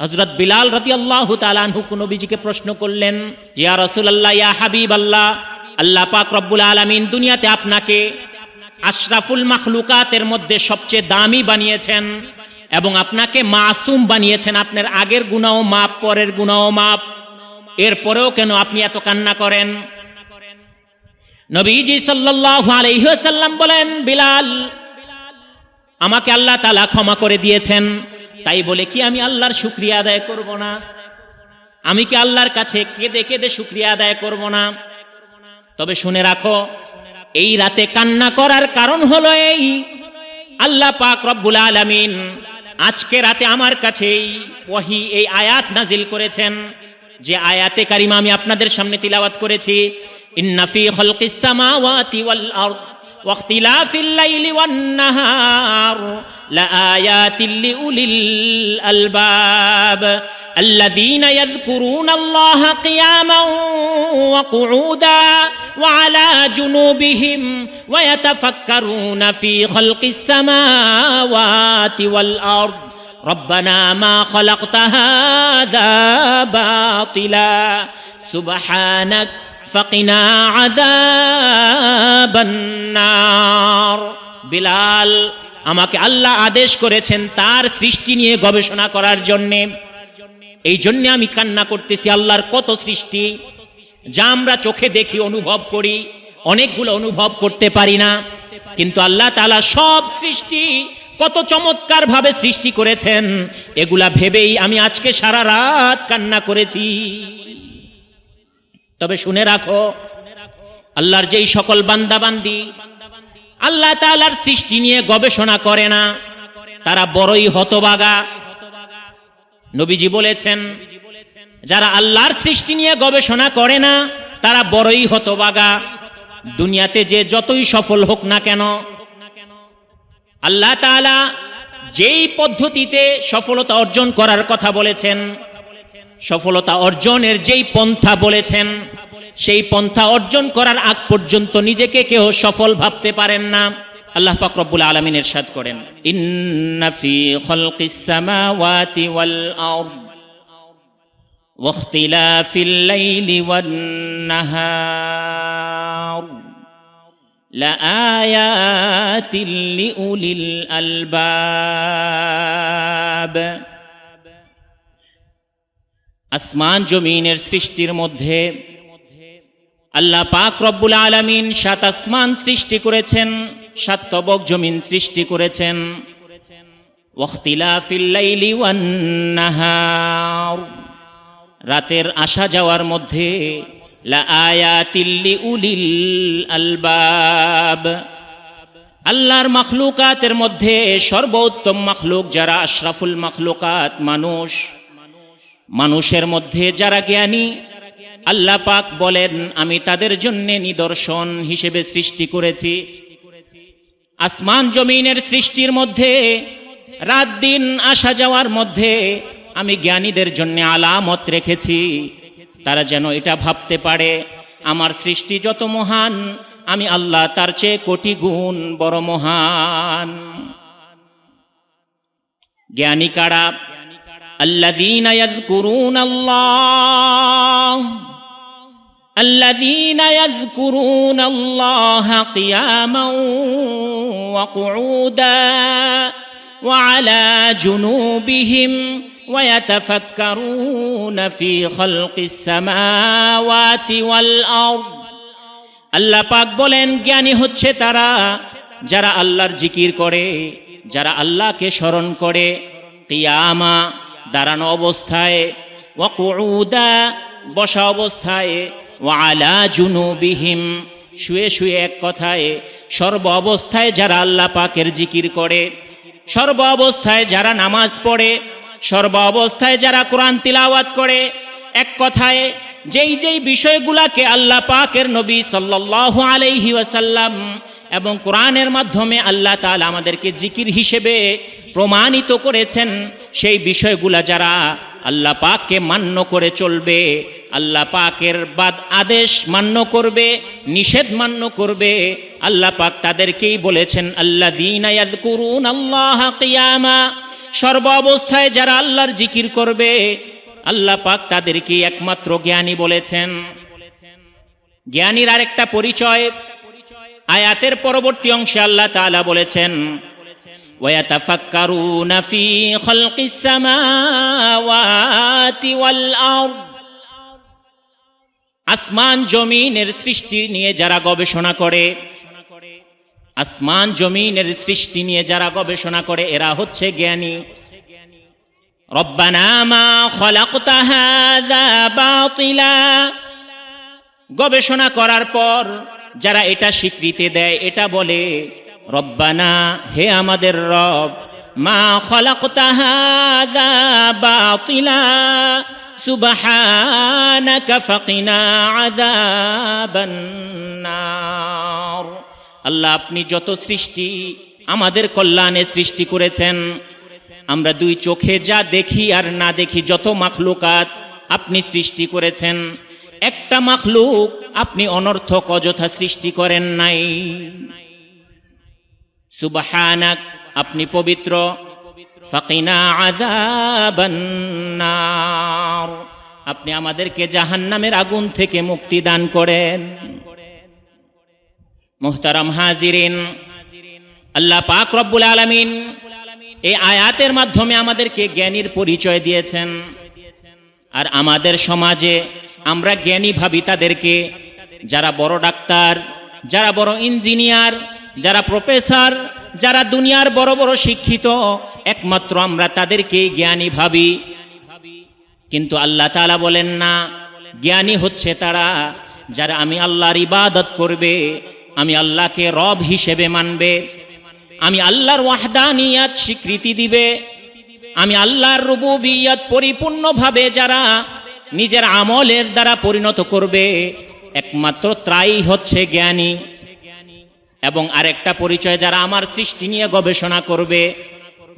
হযরত বিলাল রাদিয়াল্লাহু তাআলা আনহু নবীজিকে প্রশ্ন করলেন, ইয়া রাসূলুল্লাহ, ইয়া হাবিবাল্লাহ, আল্লাহ পাক রব্বুল আলামিন দুনিয়াতে আপনাকে আশরাফুল মাখলুকাতের মধ্যে সবচেয়ে দামি বানিয়েছেন এবং আপনাকে মাসুম বানিয়েছেন। আপনার আগের গুনাহ মাপ, পরের গুনাহ মাপ, এরপরেও কেন আপনি এত কান্না করেন? নবীজি সাল্লাল্লাহু আলাইহি ওয়াসাল্লাম বলেন, বিলাল, আমাকে আল্লাহ তাআলা ক্ষমা করে দিয়েছেন, তাই বলে কি আমি আল্লাহর শুকরিয়া আদায় করব না? আমি কি আল্লাহর কাছে কেঁদে কেঁদে শুকরিয়া আদায় করব না? তবে শুনে রাখো, এই রাতে কান্না করার কারণ হলো এই, আল্লাহ পাক রব্বুল আলামিন আজকে রাতে আমার কাছে ওয়াহি এই আয়াত নাজিল করেছেন, যে আয়াতে কারিমা আমি আপনাদের সামনে তিলাওয়াত করেছি। ইন্না ফি খালকিস সামাওয়াতি ওয়াল আরদ ওয়া ইখতিলাফিল লাইলি ওয়ান নাহার লাআয়াতিল লিউলিল আলবাব الذين يذكرون الله قياما وقعودا وعلى جنوبهم ويتفكرون في خلق السماوات والأرض ربنا ما خلقت هذا باطلا سبحانك فقنا عذاب النار। বিলাল, আমাকে আল্লাহ আদেশ করেছেন তার সৃষ্টি নিয়ে গবেষণা করার জন্যে, এই জন্য আমি কান্না করতেছি। আল্লাহর কত সৃষ্টি যা আমরা চোখে দেখি, অনুভব করি, অনেকগুলো অনুভব করতে পারি না, কিন্তু আল্লাহ তাআলা সব সৃষ্টি কত চমৎকার ভাবে সৃষ্টি করেছেন, এগুলা ভেবেই আমি আজকে সারা রাত কান্না করেছি। তবে শুনে রাখো, আল্লাহর যেই সকল বান্দাবান্দি আল্লাহ তাআলার সৃষ্টি নিয়ে গবেষণা করে না, তারা বড়ই হতভাগা। নবীজি বলেছেন, যারা আল্লাহর সৃষ্টি নিয়ে গবেষণা করে না তারা বড়ই হতভাগা। দুনিয়াতে যে যতই সফল হোক না কেন, আল্লাহ তাআলা যেই পদ্ধতিতে সফলতা অর্জন করার কথা বলেছেন, সফলতা অর্জনের যেই পন্থা বলেছেন, সেই পন্থা অর্জন করার আগ পর্যন্ত নিজেকে কেউ সফল ভাবতে পারেন না। আল্লাহ পাক রব্বুল আলামিন ইরশাদ করেন, ইন্না ফি খালকিস সামাওয়াতি ওয়াল আরদ ওয়া ইখতিলাফিল লাইলি ওয়ান নাহার লাআয়াতিল লিউলিল আলবাব। আসমান জমিনের সৃষ্টির মধ্যে আল্লাহ পাক রব্বুল আলামিন 7 আসমান সৃষ্টি করেছেন, 7 তবক জমিন সৃষ্টি করেছেন। ওয়াখতিলাফিল লাইলি ওয়ান নাহার, রাতের আসা যাওয়ার মধ্যে লাআয়াতিল লিউলিল আলবাব, আল্লাহর মাখলুকাতের মধ্যে সর্বোত্তম মাখলুক যারা, আশরাফুল মাখলুকাত মানুষ, মানুষের মধ্যে যারা জ্ঞানী, আল্লাহ পাক বলেন আমি তাদের জন্য নিদর্শন হিসেবে সৃষ্টি করেছি। আসমান জমিনের সৃষ্টির মধ্যে, রাত দিন আসা যাওয়ার মধ্যে আমি জ্ঞানীদের জন্য আলামত রেখেছি, তারা যেন এটা ভাবতে পারে আমার সৃষ্টি যত মহান, আমি আল্লাহ তার চেয়ে কোটি গুণ বড় মহান। জ্ঞানী কারা? আল্লাযীনা ইয়াযকুরুনাল্লাহ الذين يذكرون الله قياما وقعودا وعلى جنوبهم ويتفكرون في خلق السماوات والأرض। আল্লাহ পাক বলেন জ্ঞানী হচ্ছে তারা যারা আল্লাহর জিকির করে, যারা আল্লাহকে স্মরণ করে, কিয়ামা দাঁড়ানো অবস্থায়, ওয়া কুউদা বসা অবস্থায়, ওয়া আলা জুনুবিহিম শুয়ে শুয়ে, এক কথায় সর্ব অবস্থায় যারা আল্লাহ পাকের জিকির করে, সর্ব অবস্থায় যারা নামাজ পড়ে, সর্ব অবস্থায় যারা কোরআন তিলাওয়াত করে, এক কথায় যেই যেই বিষয়গুলাকে আল্লাহ পাকের নবী সাল্লাল্লাহু আলাইহি ওয়াসাল্লাম এবং কোরআনের মাধ্যমে আল্লাহ তাআলা আমাদেরকে জিকির হিসেবে প্রমাণিত করেছেন, সেই বিষয়গুলা যারা আল্লাহ পাককে মান্য করে চলবে, আল্লাহ পাকের বাদ আদেশ মান্য করবে, নিষেধ মান্য করবে, আল্লাহ পাক তাদেরকেই বলেছেন আল্লাযীনা ইয়াযকুরুনাল্লাহা কিয়ামা সর্ব অবস্থায় যারা আল্লাহর জিকির করবে আল্লাহ পাক তাদেরকে একমাত্র জ্ঞানী বলেছেন। জ্ঞানীর আরেকটা পরিচয় আয়াতের পরবর্তী অংশে আল্লাহ তাআলা বলেছেন, ওয়ায়াতাফাক্কারুনা ফি খালকিস সামাওয়াতি ওয়াল আরদ। আসমান জমিনের সৃষ্টি নিয়ে যারা গবেষণা করে, আসমান জমিনের সৃষ্টি নিয়ে যারা গবেষণা করে এরা হচ্ছে জ্ঞানী। রব্বানা মা খালাকতা হাযা বাতিলা। গবেষণা করার পর যারা এটা স্বীকৃতি দেয়, এটা বলে রব্বানা, হে আমাদের রব, মা খালাকতা হাযা বাতিলা সুবহানাকা ফাকিনা আযাবান নার। আল্লাহ, আপনি যত সৃষ্টি আমাদের কল্যাণে সৃষ্টি করেছেন, আমরা দুই চোখে যা দেখি আর না দেখি যত মাখলুকাত আপনি সৃষ্টি করেছেন, একটা মাখলুক আপনি অনর্থক অযথা সৃষ্টি করেন নাই। সুবহানাক, আপনি পবিত্র, ফাকিনা আযাবান নার, আপনি আমাদেরকে জাহান্নামের আগুন থেকে মুক্তি দান করেন। মুহতারাম হাজিরিন, আল্লাহ পাক রব্বুল আলামিন এই আয়াতের মাধ্যমে আমাদেরকে জ্ঞানীর পরিচয় দিয়েছেন। আর আমাদের সমাজে আমরা জ্ঞানী ভাবি তাদেরকে, যারা বড় ডাক্তার, যারা বড় ইঞ্জিনিয়ার, যারা প্রফেসর, যারা দুনিয়ার বড় বড় শিক্ষিত, একমাত্র আমরা তাদেরকে জ্ঞানী ভাবি। কিন্তু আল্লাহ তাআলা বলেন না, জ্ঞানী হচ্ছে তারা যারা আমি আল্লাহর ইবাদত করবে, আমি আল্লাহকে রব হিসেবে মানবে, আমি আল্লাহর ওয়াহদানিয়াত স্বীকৃতি দিবে, আমি আল্লাহর রুবুবিয়ত পরিপূর্ণভাবে যারা নিজের আমলের দ্বারা পরিণত করবে, একমাত্র তারাই হচ্ছে জ্ঞানী। এবং আরেকটা পরিচয়, যারা আমার সৃষ্টি নিয়ে গবেষণা করবে,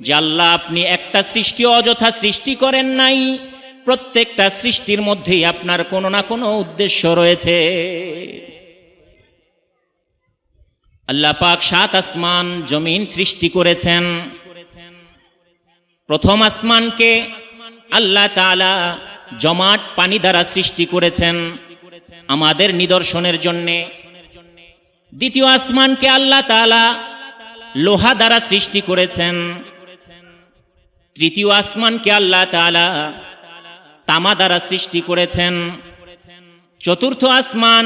যে আল্লাহ আপনি একটা সৃষ্টি অযথা সৃষ্টি করেন নাই, প্রত্যেকটা সৃষ্টির মধ্যেই আপনার কোনো না কোনো উদ্দেশ্য রয়েছে। আল্লাহ পাক 7 আসমান জমিন সৃষ্টি করেছেন। প্রথম আসমানকে আল্লাহ তাআলা জমাট পানি দ্বারা সৃষ্টি করেছেন আমাদের নিদর্শনের জন্যে। দ্বিতীয় আসমানকে আল্লাহ তাআলা লোহা দ্বারা সৃষ্টি করেছেন। তৃতীয় আসমানকে আল্লাহ তাআলা তামা দ্বারা সৃষ্টি করেছেন। চতুর্থ আসমান,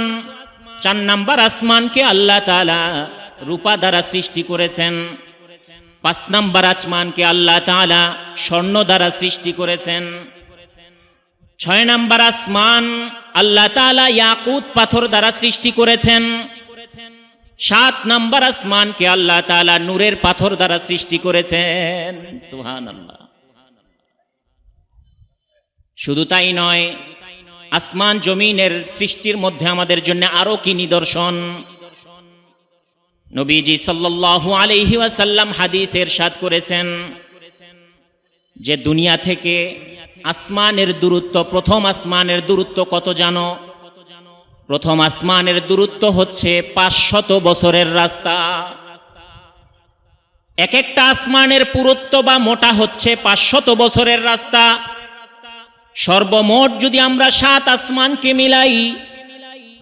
4 নম্বর আসমানকে আল্লাহ তাআলা রূপা দ্বারা সৃষ্টি করেছেন। 5 নম্বর আসমানকে আল্লাহ তাআলা স্বর্ণ দ্বারা সৃষ্টি করেছেন। 6 নম্বর আসমান আল্লাহ তাআলা ইয়াকুত পাথর দ্বারা সৃষ্টি করেছেন। 7 নম্বর আসমানকে আল্লাহ তাআলা নূরের পাথর দ্বারা সৃষ্টি করেছেন। সুবহানাল্লাহ। শুধু তাই নয়, আসমান জমিনের সৃষ্টির মধ্যে আমাদের জন্য আরো কি নিদর্শন। নবীজি সাল্লাল্লাহু আলাইহি ওয়াসাল্লাম হাদিসে ইরশাদ করেছেন যে দুনিয়া থেকে আসমানের দূরত্ব, প্রথম আসমানের দূরত্ব কত জানো? প্রথম আসমানের দূরত্ব হচ্ছে 500 বছরের রাস্তা। এক একটা আসমানের পুরুত্ব বা মোটা হচ্ছে 500 বছরের রাস্তা। সর্বমোট যদি আমরা 7 আসমানকে মিলাই,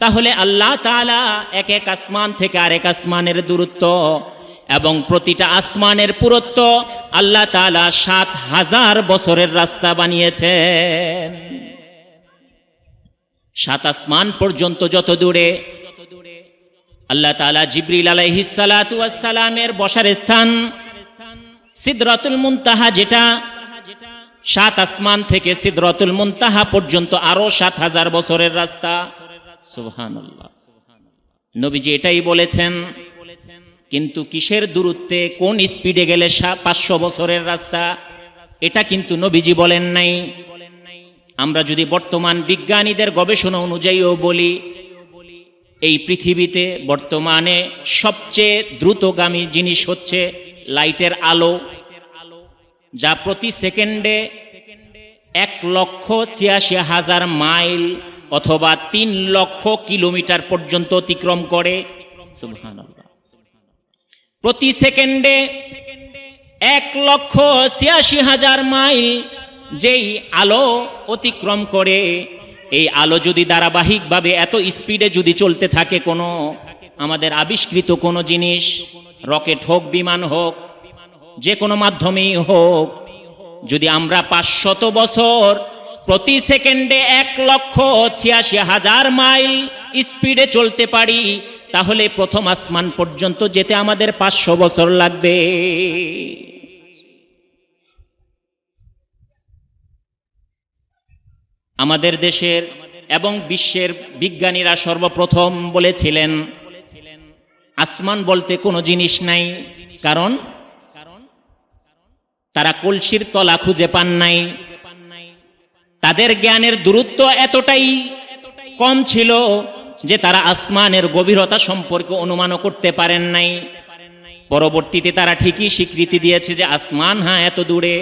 তাহলে আল্লাহ তাআলা এক এক আসমান থেকে আরেক আসমানের দূরত্ব এবং প্রতিটা আসমানের পুরুত্ব আল্লাহ তাআলা 7000 বছরের রাস্তা বানিয়েছেন। 7 আসমান পর্যন্ত যত দূরে আল্লাহ তাআলা জিবরিল আলাইহিস সালাতু ওয়াস সালামের বসার স্থান সিদরাতুল মুনতাহা, যেটা 7 আসমান থেকে সিদরাতুল মুনতাহা পর্যন্ত আরো 7000 বছরের রাস্তা। সুবহানাল্লাহ। নবীজি এটাই বলেছেন। কিন্তু কিসের দূরত্বে, কোন স্পিডে গেলে 500 বছরের রাস্তা, এটা কিন্তু নবীজি বলেন নাই। আমরা যদি বর্তমান বিজ্ঞানীদের গবেষণা অনুযায়ীও বলি, এই পৃথিবীতে বর্তমানে সবচেয়ে দ্রুতগামী জিনিস হচ্ছে লাইটের আলো, যা প্রতি সেকেন্ডে 1,86,000 মাইল অথবা 3 লক্ষ কিলোমিটার পর্যন্ত অতিক্রম করে। সুবহানাল্লাহ। প্রতি সেকেন্ডে 1,86,000 মাইল যেই আলো অতিক্রম করে, এই আলো যদি ধারাবাহিকভাবে এত স্পিডে যদি চলতে থাকে কোনো আমাদের আবিষ্কৃত কোনো জিনিস, রকেট হোক, বিমান হোক, যে কোনো মাধ্যমেই হোক, যদি আমরা 500 বছর প্রতি সেকেন্ডে 1,86,000 মাইল স্পিডে চলতে পারি, তাহলে প্রথম আসমান পর্যন্ত যেতে আমাদের 500 বছর লাগবে। আমাদের দেশের এবং বিশ্বের বিজ্ঞানীরা সর্বপ্রথম বলেছিলেন আসমান বলতে কোনো জিনিস নাই, কারণ তারা কলসির তলা খুঁজে পান নাই। তাদের জ্ঞানের দূরত্ব এতটাই কম ছিল যে তারা আসমানের গভীরতা সম্পর্কে অনুমানও করতে পারেন নাই। পরবর্তীতে তারা ঠিকই স্বীকৃতি দিয়েছে যে আসমান হ্যাঁ এত দূরে।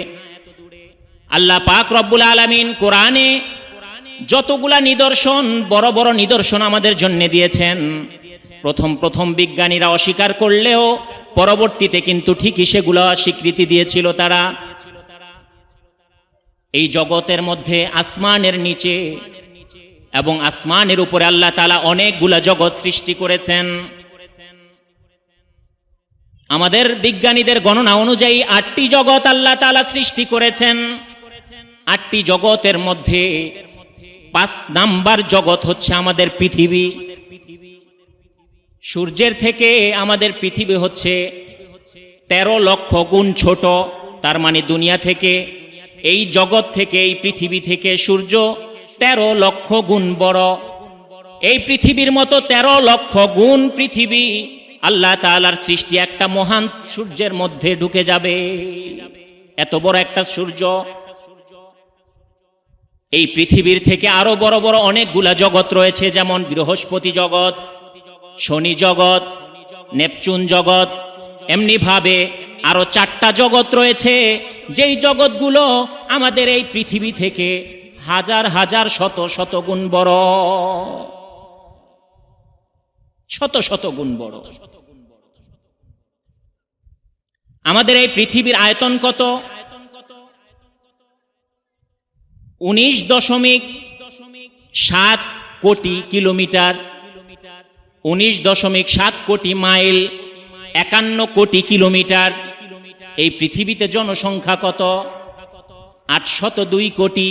আল্লাহ পাক রব্বুল আলামিন কোরআনে যতগুলা নিদর্শন, বড় বড় নিদর্শন আমাদের জন্য দিয়েছেন, প্রথম বিজ্ঞানীরা অস্বীকার করলেও পরবর্তীতে কিন্তু ঠিকই সেগুলো স্বীকৃতি দিয়েছিল তারা। এই জগতের মধ্যে আসমানের নিচে এবং আসমানের উপরে আল্লাহ তাআলা অনেকগুলা জগৎ সৃষ্টি করেছেন। আমাদের বিজ্ঞানীদের গণনা অনুযায়ী 8টি জগৎ আল্লাহ তাআলা সৃষ্টি করেছেন। 8টি জগতের মধ্যে 5 নাম্বার জগৎ হচ্ছে আমাদের পৃথিবী। সূর্যের থেকে আমাদের পৃথিবী হচ্ছে 13 লক্ষ গুণ ছোট। তার মানে দুনিয়া থেকে, এই জগৎ থেকে, এই পৃথিবী থেকে সূর্য 13 লক্ষ গুণ বড়। এই পৃথিবীর মতো 13 লক্ষ গুণ পৃথিবী আল্লাহ তাআলার সৃষ্টি একটা মহান সূর্যের মধ্যে ঢুকে যাবে। এত বড় একটা সূর্য। এই পৃথিবীর থেকে আরো বড় বড় অনেকগুলা জগৎ রয়েছে, যেমন বৃহস্পতি জগৎ, শনি জগৎ, নেপচুন জগৎ। এমনি ভাবে আরো 4টা জগৎ রয়েছে, যেই জগৎগুলো আমাদের এই পৃথিবী থেকে হাজার হাজার শত শত গুণ বড়, শত শত গুণ বড়। আমাদের এই পৃথিবীর আয়তন কত? 19.7 কোটি কিলোমিটার, 19.7 কোটি মাইল, 51 কোটি কিলোমিটার। এই পৃথিবীতে জনসংখ্যা কত? 802 কোটি।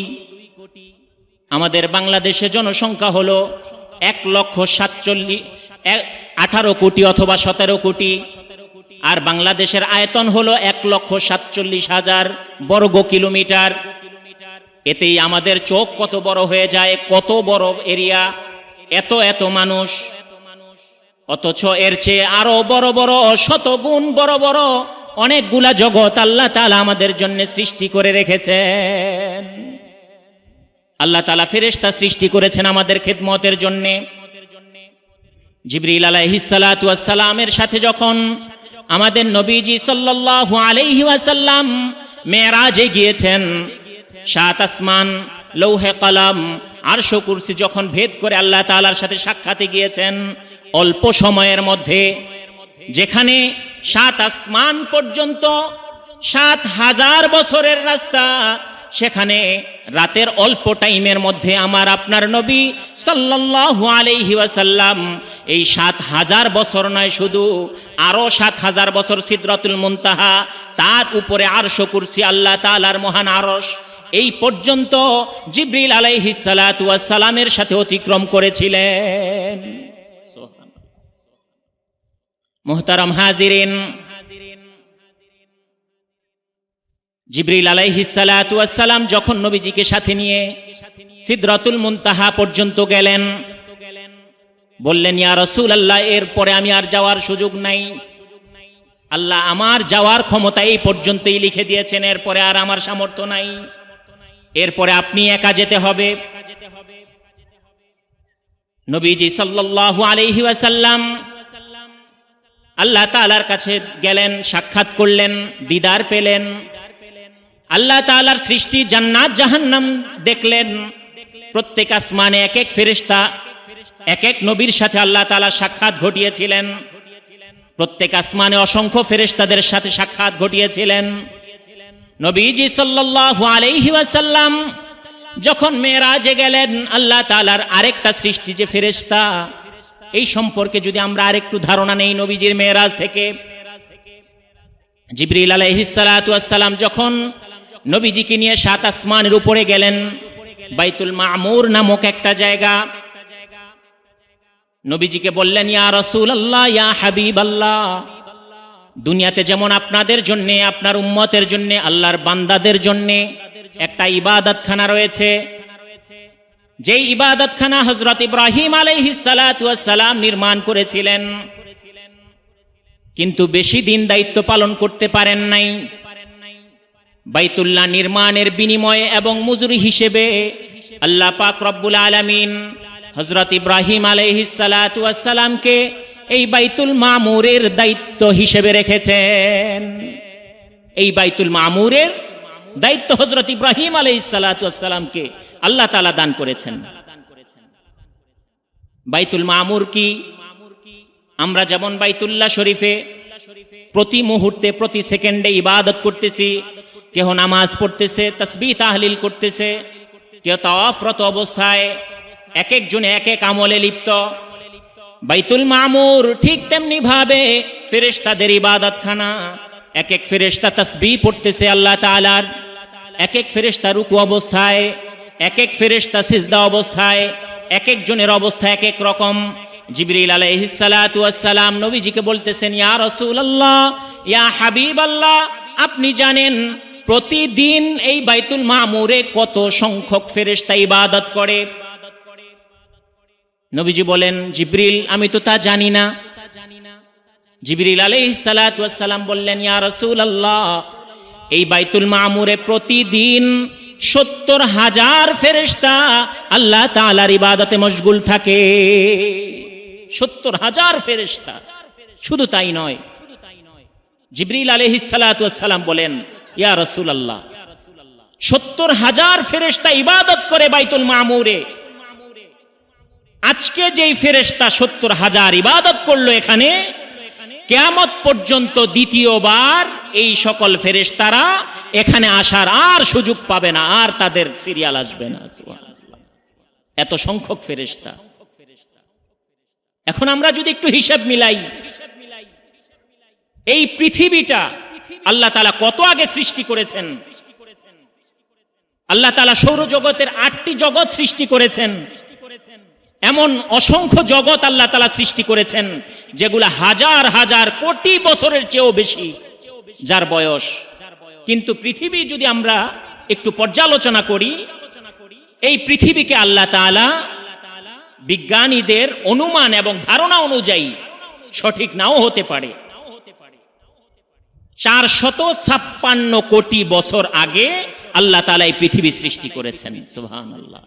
আমাদের বাংলাদেশে জনসংখ্যা হলো 1,18 কোটি অথবা 17 কোটি। আর বাংলাদেশের আয়তন হলো 1,47,000 বর্গ কিলোমিটার। এতেই আমাদের চোখ কত বড় হয়ে যায়, কত বড় এরিয়া, এত এত মানুষ। অথচ এর চেয়ে আরো বড় বড়, শতগুণ বড় বড় অনেকগুলা জগৎ আল্লাহ তাআলা আমাদের জন্য সৃষ্টি করে রেখেছেন। আল্লাহ তাআলা ফেরেশতা সৃষ্টি করেছেন আমাদের খিদমতের জন্য। জিবরিল আলাইহিস সালাতু ওয়াস সালামের সাথে যখন আমাদের নবীজি সাল্লাল্লাহু আলাইহি ওয়াসাল্লাম মেরাজে গিয়েছেন, 7 আসমান, লৌহে কলম, আরশ ও কুরসি যখন ভেদ করে আল্লাহ তাআলার সাথে সাক্ষাতে গিয়েছেন, অল্প সময়ের মধ্যে, যেখানে 7 আসমান পর্যন্ত 7,000 বছরের রাস্তা, সেখানে রাতের অল্প টাইমের মধ্যে আমার আপনার নবী সাল্লাল্লাহু আলাইহি ওয়াসাল্লাম এই 7,000 বছর নয়, শুধু আরো 7,000 বছর সিদরাতুল মুনতাহা, তার উপরে আরশ ও কুরসি, আল্লাহ তাআলার মহান আরশ, এই পর্যন্ত জিবরিল আলাইহিস সালাতু ওয়াস সালামের সাথে অতিক্রম করেছিলেন। মুহতারাম হাজিরিন, জিবরিল আলাইহিস সালাতু ওয়াস সালাম যখন নবীজিকে সাথে নিয়ে সিদরাতুল মুনতাহা পর্যন্ত গেলেন, বললেন, ইয়া রাসূলুল্লাহ, এরপরে আমি আর যাওয়ার সুযোগ নাই। আল্লাহ আমার যাওয়ার ক্ষমতা এই পর্যন্তই লিখে দিয়েছেন, এরপরে আর আমার সামর্থ্য নাই, এরপরে আপনি একা যেতে হবে। নবীজি সাল্লাল্লাহু আলাইহি ওয়াসাল্লাম আল্লাহ তাআলার কাছে গেলেন, সাক্ষাৎ করলেন, দিদার পেলেন। আল্লাহ তাআলার সৃষ্টি জান্নাত জাহান্নাম দেখলেন। প্রত্যেক আসমানে এক এক ফেরেশতা এক এক নবীর সাথে আল্লাহ তাআলা সাক্ষাৎ ঘটিয়েছিলেন। প্রত্যেক আসমানে অসংখ্য ফেরেশতাদের সাথে সাক্ষাৎ ঘটিয়েছিলেন। নবীজি সাল্লাল্লাহু আলাইহি ওয়াসাল্লাম যখন মেরাজে গেলেন, আল্লাহ তাআলার আরেকটা সৃষ্টি যে ফেরেশতা, এই সম্পর্কে যদি আমরা আরেকটু ধারণা নেই নবীজির মেরাজ থেকে। জিবরিল আলাইহিস সালাতু ওয়াস সালাম যখন নবীজিকে নিয়ে 7 আসমানের উপরে গেলেন, বাইতুল মামুর নামক একটা জায়গা, নবীজিকে বললেন, ইয়া রাসূলুল্লাহ, ইয়া হাবিবাল্লাহ, দুনিয়াতে যেমন আপনাদের জন্য, আপনার উম্মতের জন্য, আল্লাহর বান্দাদের জন্য একটা ইবাদতখানা রয়েছে, যেই ইবাদতখানা হযরত ইব্রাহিম আলাইহিস সালাতু ওয়াস সালাম নির্মাণ করেছিলেন, কিন্তু বেশি দিন দায়িত্ব পালন করতে পারেন নাই। বাইতুল্লাহ নির্মাণের বিনিময়ে এবং মজুরি হিসেবে আল্লাহ পাক রব্বুল আলামিন হযরত ইব্রাহিম আলাইহিস সালাতু ওয়াস সালামকে এই বাইতুল মামুরের দায়িত্ব হিসেবে রেখেছেন। এই বাইতুল মামুরের দায়িত্ব হযরত ইব্রাহিম আলাইহিস সালাতু ওয়াস সালামকে আল্লাহ তাআলা দান করেছেন। বাইতুল মামুর কি? আমরা যেমন বাইতুল্লাহ শরীফে প্রতি মুহূর্তে, প্রতি সেকেন্ডে ইবাদত করতেছি, কেউ নামাজ পড়তেছে, তাসবিহ তাহলিল করতেছে, কেউ তাওয়াফরত অবস্থায়, এক একজনে এক এক আমলে লিপ্ত। বাইতুল মামুর ঠিক তেমনি ভাবে ফেরেশতাদের ইবাদতখানা। এক এক ফেরেশতা তাসবিহ পড়তেছে আল্লাহ তাআলার, এক এক ফেরেশতা রুকু অবস্থায়, এক এক ফেরেশতা সিজদা অবস্থায়, এক একজনের অবস্থা এক এক রকম। জিবরিল আলাইহিস সালাতু ওয়াস সালাম নবীজিকে বলতেছেন, ইয়া রাসূলুল্লাহ, ইয়া হাবিবাল্লাহ, আপনি জানেন প্রতিদিন এই বাইতুল মামুরে কত সংখ্যক ফেরেশতা ইবাদত করে? নবীজি বলেন, জিবরিল, আমি তো তা জানি না। জিবরিল আলাইহিস সালাতু ওয়াস সালাম বললেন, ইয়া রাসূলুল্লাহ, এই বাইতুল মামুরে প্রতিদিন 70,000 ফেরেশতা আল্লাহ তাআলার ইবাদতে মশগুল থাকে। 70,000 ফেরেশতা। শুধু তাই নয়, জিবরিল আলাইহিস সালাতু ওয়াস সালাম বলেন, ইয়া রাসূলুল্লাহ, 70,000 ফেরেশতা ইবাদত করে বাইতুল মামুরে। আজকে যেই ফেরেশতা 70,000 ইবাদত করলো এখানে, কিয়ামত পর্যন্ত দ্বিতীয়বার এই সকল ফেরেশতারা এখানে আসার আর সুযোগ পাবে না, আর তাদের সিরিয়াল আসবে না। সুবহানাল্লাহ, এত সংখ্যক ফেরেশতা। এখন আমরা যদি একটু হিসাব মিলাই, এই পৃথিবীটা আল্লাহ তাআলা কত আগে সৃষ্টি করেছেন। আল্লাহ তাআলা সৌরজগতের 8টি জগৎ সৃষ্টি করেছেন। এমন অসংখ্য জগৎ আল্লাহ তাআলা সৃষ্টি করেছেন যেগুলো হাজার হাজার কোটি বছরের চেয়েও বেশি যার বয়স। কিন্তু পৃথিবী যদি আমরা একটু পর্যালোচনা করি, এই পৃথিবীকে আল্লাহ তাআলা বিজ্ঞানীদের অনুমান এবং ধারণা অনুযায়ী, সঠিক নাও হতে পারে, 456 কোটি বছর আগে আল্লাহ তাআলা এই পৃথিবী সৃষ্টি করেছেন। সুবহানাল্লাহ,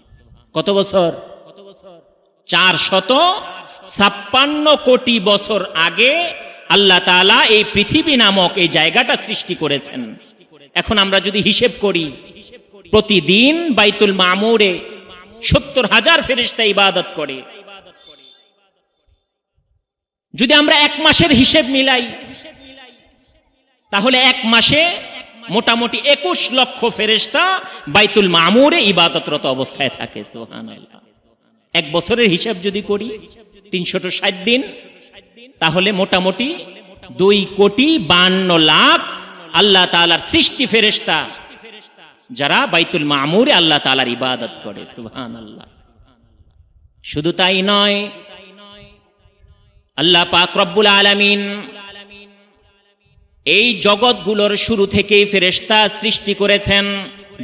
কত বছর? 456 কোটি বছর আগে আল্লাহ তাআলা এই পৃথিবী নামক এই জায়গাটা সৃষ্টি করেছেন। এখন আমরা যদি হিসেব করি, প্রতিদিন বাইতুল মামুরে 70,000 ফেরেশতা ইবাদত করে। যদি আমরা এক মাসের হিসেব মিলাই, তাহলে এক মাসে মোটামুটি 21 লক্ষ ফেরেশতা বাইতুল মামুরে ইবাদতরত অবস্থায় থাকে। সুবহানাল্লাহ। এক বছরের হিসাব যদি করি 360 দিন, তাহলে মোটামুটি 2,52,00,000 আল্লাহ তাআলার সৃষ্টি ফেরেশতা যারা বাইতুল মামুরে আল্লাহ তাআলার ইবাদত করে। সুবহানাল্লাহ। শুধু তাই নয়, আল্লাহ পাক রব্বুল আলামিন এই জগৎগুলোর শুরু থেকেই ফেরেশতা সৃষ্টি করেছেন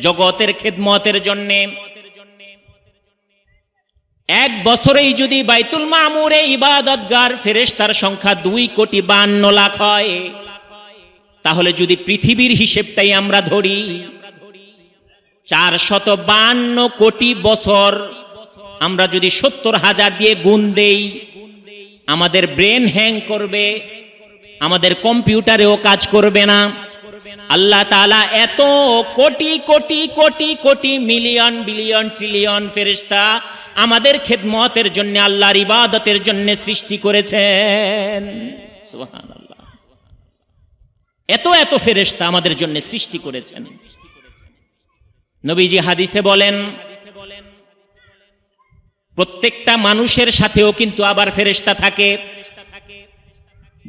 জগতের খেদমতের জন্যে। এক বছরেই যদি বাইতুল মামুরে ইবাদতগার ফেরেশতার সংখ্যা 2,52,00,000 হয়, তাহলে যদি পৃথিবীর হিসেবটাই আমরা ধরি, 452 কোটি বছর আমরা যদি 70,000 দিয়ে গুণ দেই, আমাদের ব্রেন হ্যাং করবে, আমাদের কম্পিউটারেও কাজ করবে না। আল্লাহ তাআলা এত crore crore crore crore million billion trillion ফেরেশতা আমাদের খেদমতের জন্য, আল্লাহর ইবাদতের জন্য সৃষ্টি করেছেন। সুবহানাল্লাহ। এত এত ফেরেশতা আমাদের জন্য সৃষ্টি করেছেন। নবীজি হাদিসে বলেন প্রত্যেকটা মানুষের সাথেও কিন্তু আবার ফেরেশতা থাকে।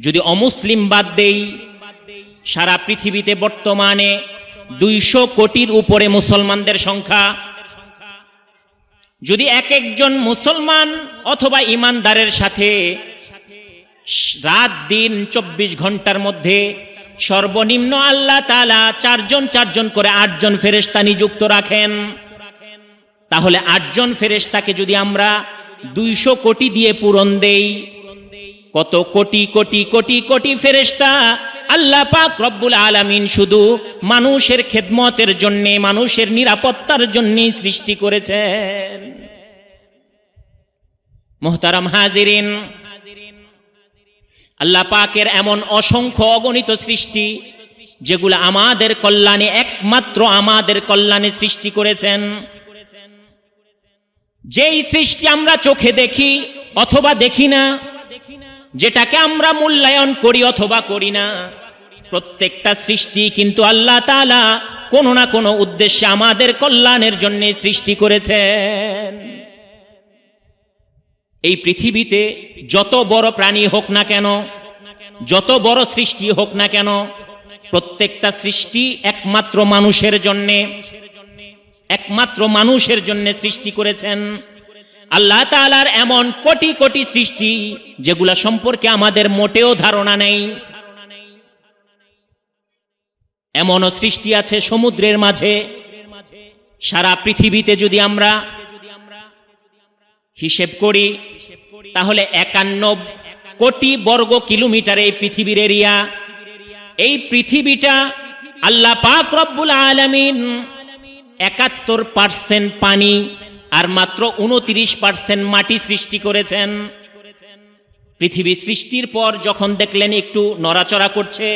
যদি অমুসলিম বাদ দেই, সারা পৃথিবীতে বর্তমানে 200 কোটির উপরে মুসলমানদের সংখ্যা। যদি এক একজন মুসলমান অথবা ইমানদারের সাথে রাত দিন 24 ঘন্টার মধ্যে সর্বনিম্ন আল্লাহ তাআলা 4 জন করে 8 জন ফেরেশতা নিযুক্ত রাখেন, তাহলে 8 জন ফেরেশতাকে যদি আমরা 200 কোটি দিয়ে পূরণ দেই, কত কোটি কোটি কোটি কোটি ফেরেশতা আল্লাহ পাক রব্বুল আলামিন শুধু মানুষের খেদমতের জন্য, মানুষের নিরাপত্তার জন্য সৃষ্টি করেছেন। মুহতারাম হাজিরিন, আল্লাহ পাকের এমন অসংখ্য অগণিত সৃষ্টি যেগুলো আমাদের কল্যাণে, একমাত্র আমাদের কল্যাণে সৃষ্টি করেছেন। যেই সৃষ্টি আমরা চোখে দেখি অথবা দেখি না, যেটাকে আমরা মূল্যায়ন করি অথবা করি না, প্রত্যেকটা সৃষ্টি কিন্তু আল্লাহ তাআলা কোনো না কোনো উদ্দেশ্যে আমাদের কল্যাণের জন্য সৃষ্টি করেছেন। এই পৃথিবীতে যত বড় প্রাণী হোক না কেন, যত বড় সৃষ্টি হোক না কেন, প্রত্যেকটা সৃষ্টি একমাত্র মানুষের জন্য, একমাত্র মানুষের জন্য সৃষ্টি করেছেন। আল্লাহ তাআলার এমন কোটি কোটি সৃষ্টি যেগুলা সম্পর্কে আমাদের মোটেও ধারণা নেই। এমনও সৃষ্টি আছে সমুদ্রের মাঝে। সারা পৃথিবীতে যদি আমরা হিসেব করি তাহলে 51 কোটি বর্গ কিলোমিটার এই পৃথিবীর এরিয়া। এই পৃথিবীটা আল্লাহ পাক রব্বুল আলামিন 71% পানি আর মাত্র 29% মাটি সৃষ্টি করেছেন। পৃথিবী সৃষ্টির পর যখন দেখলেন একটু নড়াচড়া করছে,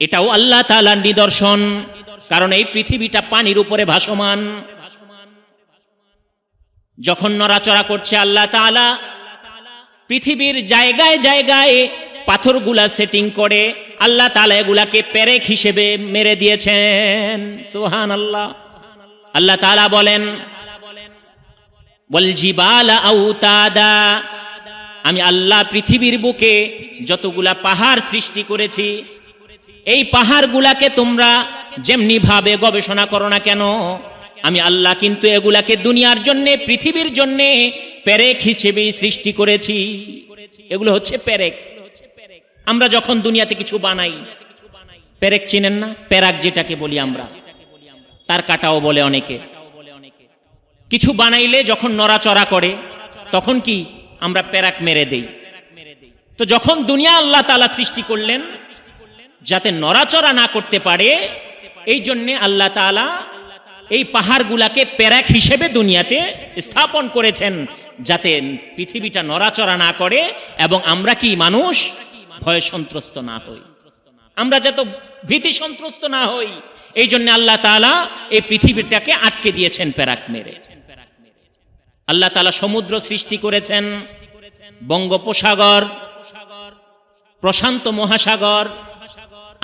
এটাও আল্লাহ তাআলার নিদর্শন, কারণ এই পৃথিবীটা পানির উপরে ভাসমান। যখন নড়াচড়া করছে, আল্লাহ তাআলা পৃথিবীর জায়গায় জায়গায় পাথরগুলা সেটিং করে আল্লাহ তাআলা এগুলাকে পেরেক হিসেবে মেরে দিয়েছেন। সুবহানাল্লাহ। আল্লাহ তাআলা বলেন ওয়াল জিবালা আওতাদা, আমি আল্লাহ পৃথিবীর বুকে যতগুলা পাহাড় সৃষ্টি করেছি, এই পাহাড়গুলাকে তোমরা যেমনি ভাবে গবেষণা করো না কেন, আমি আল্লাহ কিন্তু এগুলাকে দুনিয়ার জন্য, পৃথিবীর জন্য পেরেক হিসেবেই সৃষ্টি করেছি। এগুলো হচ্ছে পেরেক। আমরা যখন দুনিয়াতে কিছু বানাই, পেরেক চিনেন না? পেরাক যেটাকে বলি আমরা, তার কাটাও বলে অনেকে। কিছু বানাইলে যখন নড়াচড়া করে তখন কি আমরা পেরাক মেরে দেই। তো যখন দুনিয়া আল্লাহ তাআলা সৃষ্টি করলেন যাতে নড়াচড়া না করতে পারে, এই জন্যে আল্লাহ তাআলা এই পাহাড়গুলাকে পেরাক হিসেবে দুনিয়াতে স্থাপন করেছেন, যাতে পৃথিবীটা নড়াচড়া না করে এবং আমরা কি মানুষ ভয় সন্ত্রস্ত না হই, আমরা যাতে ভীতি সন্ত্রস্ত না হই। এই জন্য আল্লাহ তাআলা এই পৃথিবীটাকে আটকে দিয়েছেন পেরাক মেরে। আল্লাহ তাআলা সমুদ্র সৃষ্টি করেছেন, বঙ্গোপসাগর, প্রশান্ত মহাসাগর,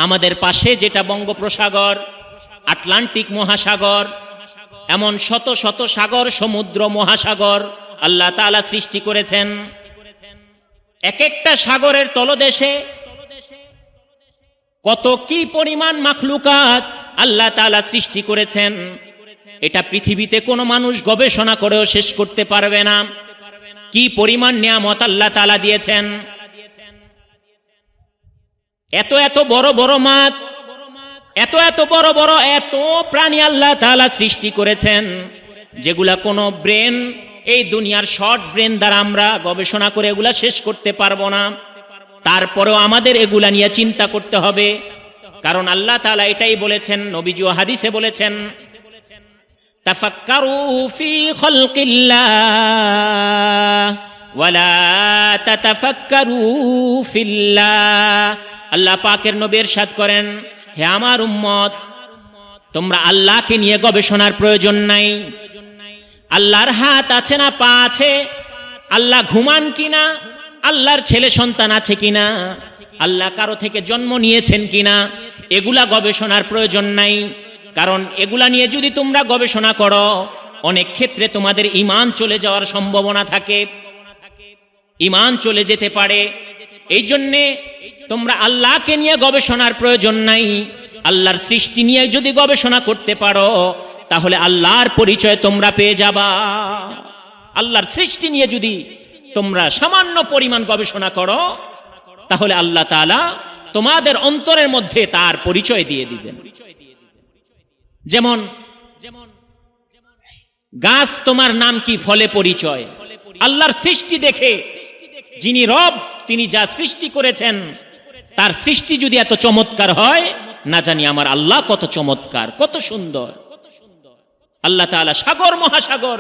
আমাদের পাশে যেটা বঙ্গোপসাগর, আটলান্টিক মহাসাগর, এমন শত শত সাগর, সমুদ্র, মহাসাগর আল্লাহ তাআলা সৃষ্টি করেছেন। এক একটা সাগরের তলদেশে কত কি পরিমাণ মাখলুকাত আল্লাহ তাআলা সৃষ্টি করেছেন, এটা পৃথিবীতে কোনো মানুষ গবেষণা করেও শেষ করতে পারবে না। কি পরিমাণ নিয়ামত আল্লাহ তাআলা দিয়েছেন। এত এত বড় বড় মাছ, এত এত বড় বড় এত প্রাণী আল্লাহ তাআলা সৃষ্টি করেছেন, যেগুলা কোনো ব্রেন, এই দুনিয়ার শর্ট ব্রেন দ্বারা আমরা গবেষণা করে এগুলা শেষ করতে পারবো না। তারপরেও আমাদের এগুলা নিয়ে চিন্তা করতে হবে, কারণ আল্লাহ তাআলা এটাই বলেছেন, নবীজি হাদিসে বলেছেন, তাফাক্কারু ফি খালকিল্লাহ ওয়ালা তাতাফাক্কারু ফিল্লাহ। আল্লাহ পাকের নবী ইরশাদ করেন, হে আমার উম্মত, তোমরা আল্লাহকে নিয়ে গবেষণার প্রয়োজন নাই। আল্লাহর হাত আছে না পা আছে, আল্লাহ ঘুমান কিনা, আল্লাহর ছেলে সন্তান আছে কিনা, আল্লাহ কারো থেকে জন্ম নিয়েছেন কিনা এগুলা গবেষণার প্রয়োজন নাই। কারণ এগুলা নিয়ে যদি তোমরা গবেষণা করো, অনেক ক্ষেত্রে তোমাদের ঈমান চলে যাওয়ার সম্ভাবনা থাকে, ঈমান চলে যেতে পারে। এই জন্যে তোমরা আল্লাহকে নিয়ে গবেষণার প্রয়োজন নাই। আল্লাহর সৃষ্টি নিয়ে যদি গবেষণা করতে পারো, তাহলে আল্লাহর পরিচয় তোমরা পেয়ে যাবা। আল্লাহর সৃষ্টি নিয়ে যদি তোমরা সামান্য পরিমাণ গবেষণা করো, তাহলে আল্লাহ তাআলা তোমাদের অন্তরের মধ্যে তার পরিচয় দিয়ে দিবেন। যেমন গাছ তোমার নাম কি, ফলে পরিচয়। আল্লাহর সৃষ্টি দেখে যিনি রব, তিনি যা সৃষ্টি করেছেন, তার সৃষ্টি যদি এত চমৎকার হয়, না জানি আমার আল্লাহ কত চমৎকার, কত সুন্দর। আল্লাহ তাআলা সাগর মহাসাগর,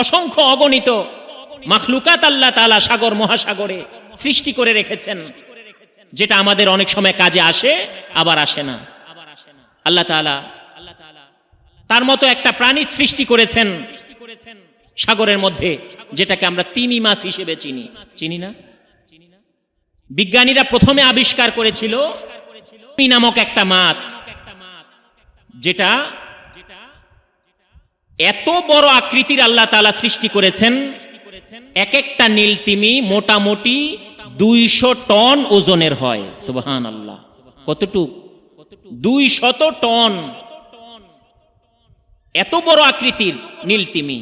অসংখ্য অগণিত মাখলুকাত আল্লাহ তাআলা সাগর মহাসাগরে সৃষ্টি করে রেখেছেন, যেটা আমাদের অনেক সময় কাজে আসে, আবার আসে না। আল্লাহ তাআলা তার মতো একটা প্রাণী সৃষ্টি করেছেন সাগরের মধ্যে, যেটাকে আমরা তিমি মাছ হিসেবে চিনি না। বিজ্ঞানীরা প্রথমে আবিষ্কার করেছিল তিমি নামক একটা মাছ, যেটা এত বড় আকৃতির আল্লাহ তাআলা সৃষ্টি করেছেন। এক একটা নীল তিমি মোটামুটি 200 টন ওজনের হয়। সুবহানাল্লাহ, কতটুক? 200 টন। এত বড় আকৃতির নীল তিমি।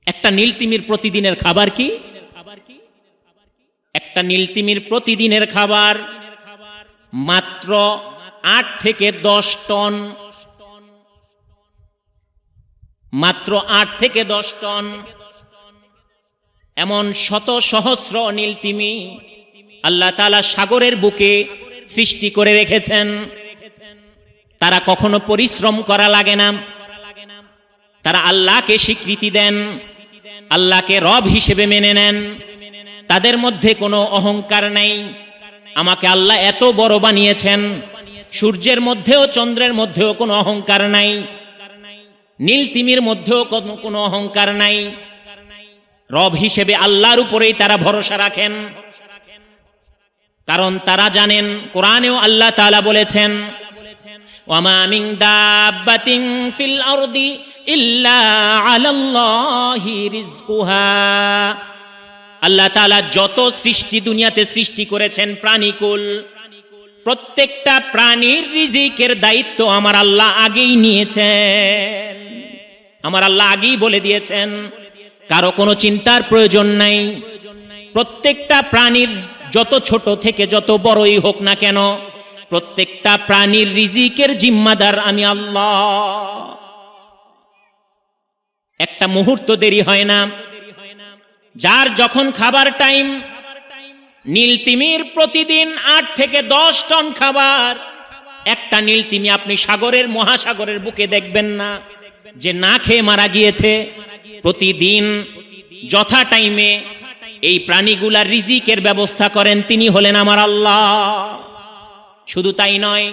একটা নীল তিমির প্রতিদিনের খাবার কি? একটা নীল তিমির প্রতিদিনের খাবার মাত্র 8 থেকে 10 টন। মাত্র 8 থেকে 10 টন। এমন শত সহস্র নীল তিমি আল্লাহ তাআলা সাগরের বুকে সৃষ্টি করে রেখেছেন। তারা কখনো পরিশ্রম করা লাগে না, তারা আল্লাহকে স্বীকৃতি দেন, আল্লাহকে রব হিসেবে মেনে নেন। তাদের মধ্যে কোনো অহংকার নাই। আমাকে আল্লাহ এত বড় বানিয়েছেন, সূর্যের মধ্যেও চন্দ্রের মধ্যেও কোনো অহংকার নাই, নীল তিমির মধ্যেও কোনো অহংকার নাই। রব হিসেবে আল্লাহর উপরেই তারা ভরসা রাখেন, কারণ তারা জানেন, কোরআনেও আল্লাহ তাআলা বলেছেন, ওয়ামা মিন দাব্বাতিন ফিল আরদি ইল্লা আলাল্লাহি রিজকুহা। আল্লাহ তাআলা যত সৃষ্টি দুনিয়াতে সৃষ্টি করেছেন প্রাণীকুল, প্রত্যেকটা প্রাণীর রিজিকের দায়িত্ব আমার আল্লাহ আগেই নিয়েছেন। আমার আল্লাহ আগেই বলে দিয়েছেন, কারো কোনো চিন্তার প্রয়োজন নাই। প্রত্যেকটা প্রাণীর, যত ছোট থেকে যত বড়ই হোক না কেন, প্রত্যেকটা প্রাণীর রিজিকের জিম্মাদার আমি আল্লাহ। একটা মুহূর্ত দেরি হয় না। যার যখন খাবার টাইম, নীল তিমির প্রতিদিন 8 থেকে 10 টন খাবার। একটা নীল তিমি আপনি সাগরের মহাসাগরের বুকে দেখবেন না যে না খেয়ে মারা গিয়েছে। প্রতিদিন যথা টাইমে এই প্রাণীগুলার রিজিকের ব্যবস্থা করেন তিনি হলেন আমার আল্লাহ। শুধু তাই নয়,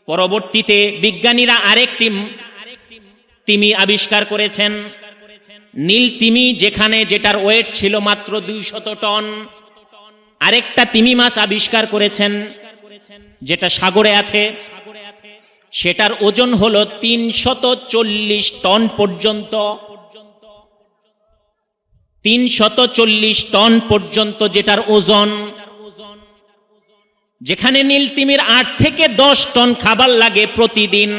পরবর্তীতে বিজ্ঞানীরা আরেকটি তিমি আবিষ্কার করেছেন। নীল তিমি যেখানে, যেটার ওয়েট ছিল মাত্র 200 টন, আরেকটা তিমি মাছ আবিষ্কার করেছেন যেটা সাগরে আছে, সেটার ওজন হলো 340 টন পর্যন্ত। 340 টন পর্যন্ত যেটার ওজন। যেখানে নীল তিমির 8 থেকে 10 টন খাবার লাগে প্রতিদিন,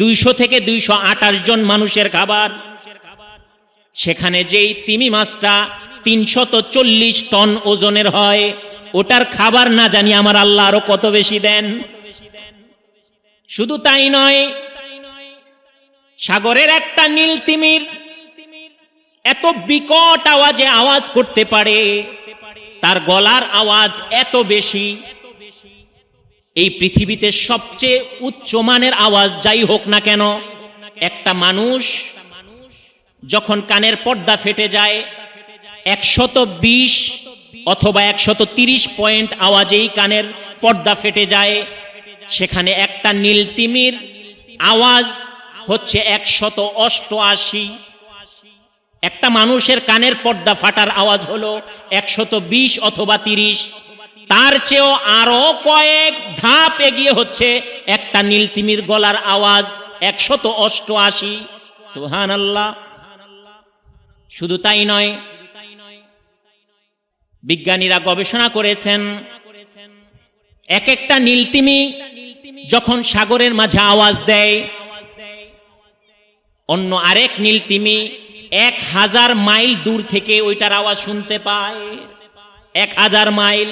200 থেকে 228 জন মানুষের খাবার, সেখানে যেই তিমি মাছটা 340 টন ওজনের হয়, ওটার খাবার না জানি আমার আল্লাহ আরো কত বেশি দেন। শুধু তাই নয়, সাগরের একটা নীল তিমির এত বিকট আওয়াজে আওয়াজ করতে পারে, তার গলার আওয়াজ এত বেশি, এই পৃথিবীতে সবচেয়ে উচ্চমানের আওয়াজ যাই হোক না কেন, একটা মানুষ যখন কানের পর্দা ফেটে যায় 120 অথবা 130 পয়েন্ট আওয়াজেই কানের পর্দা ফেটে যায়, সেখানে একটা নীল তিমির আওয়াজ হচ্ছে 188। একটা মানুষের কানের পর্দা ফাটার আওয়াজ হলো 120 অথবা 30। তার চেয়েও আরো কয়েক ধাপ এগিয়ে হচ্ছে একটা নীলতিমির গলার আওয়াজ, 188। সুবহানাল্লাহ। শুধু তাই নয়, বিজ্ঞানীরা গবেষণা করেছেন, এক একটা নীলতিমি যখন সাগরের মাঝে আওয়াজ দেয়, অন্য আরেক নীলতিমি 1000 মাইল দূর থেকে ওইটার আওয়াজ শুনতে পায়। 1000 মাইল।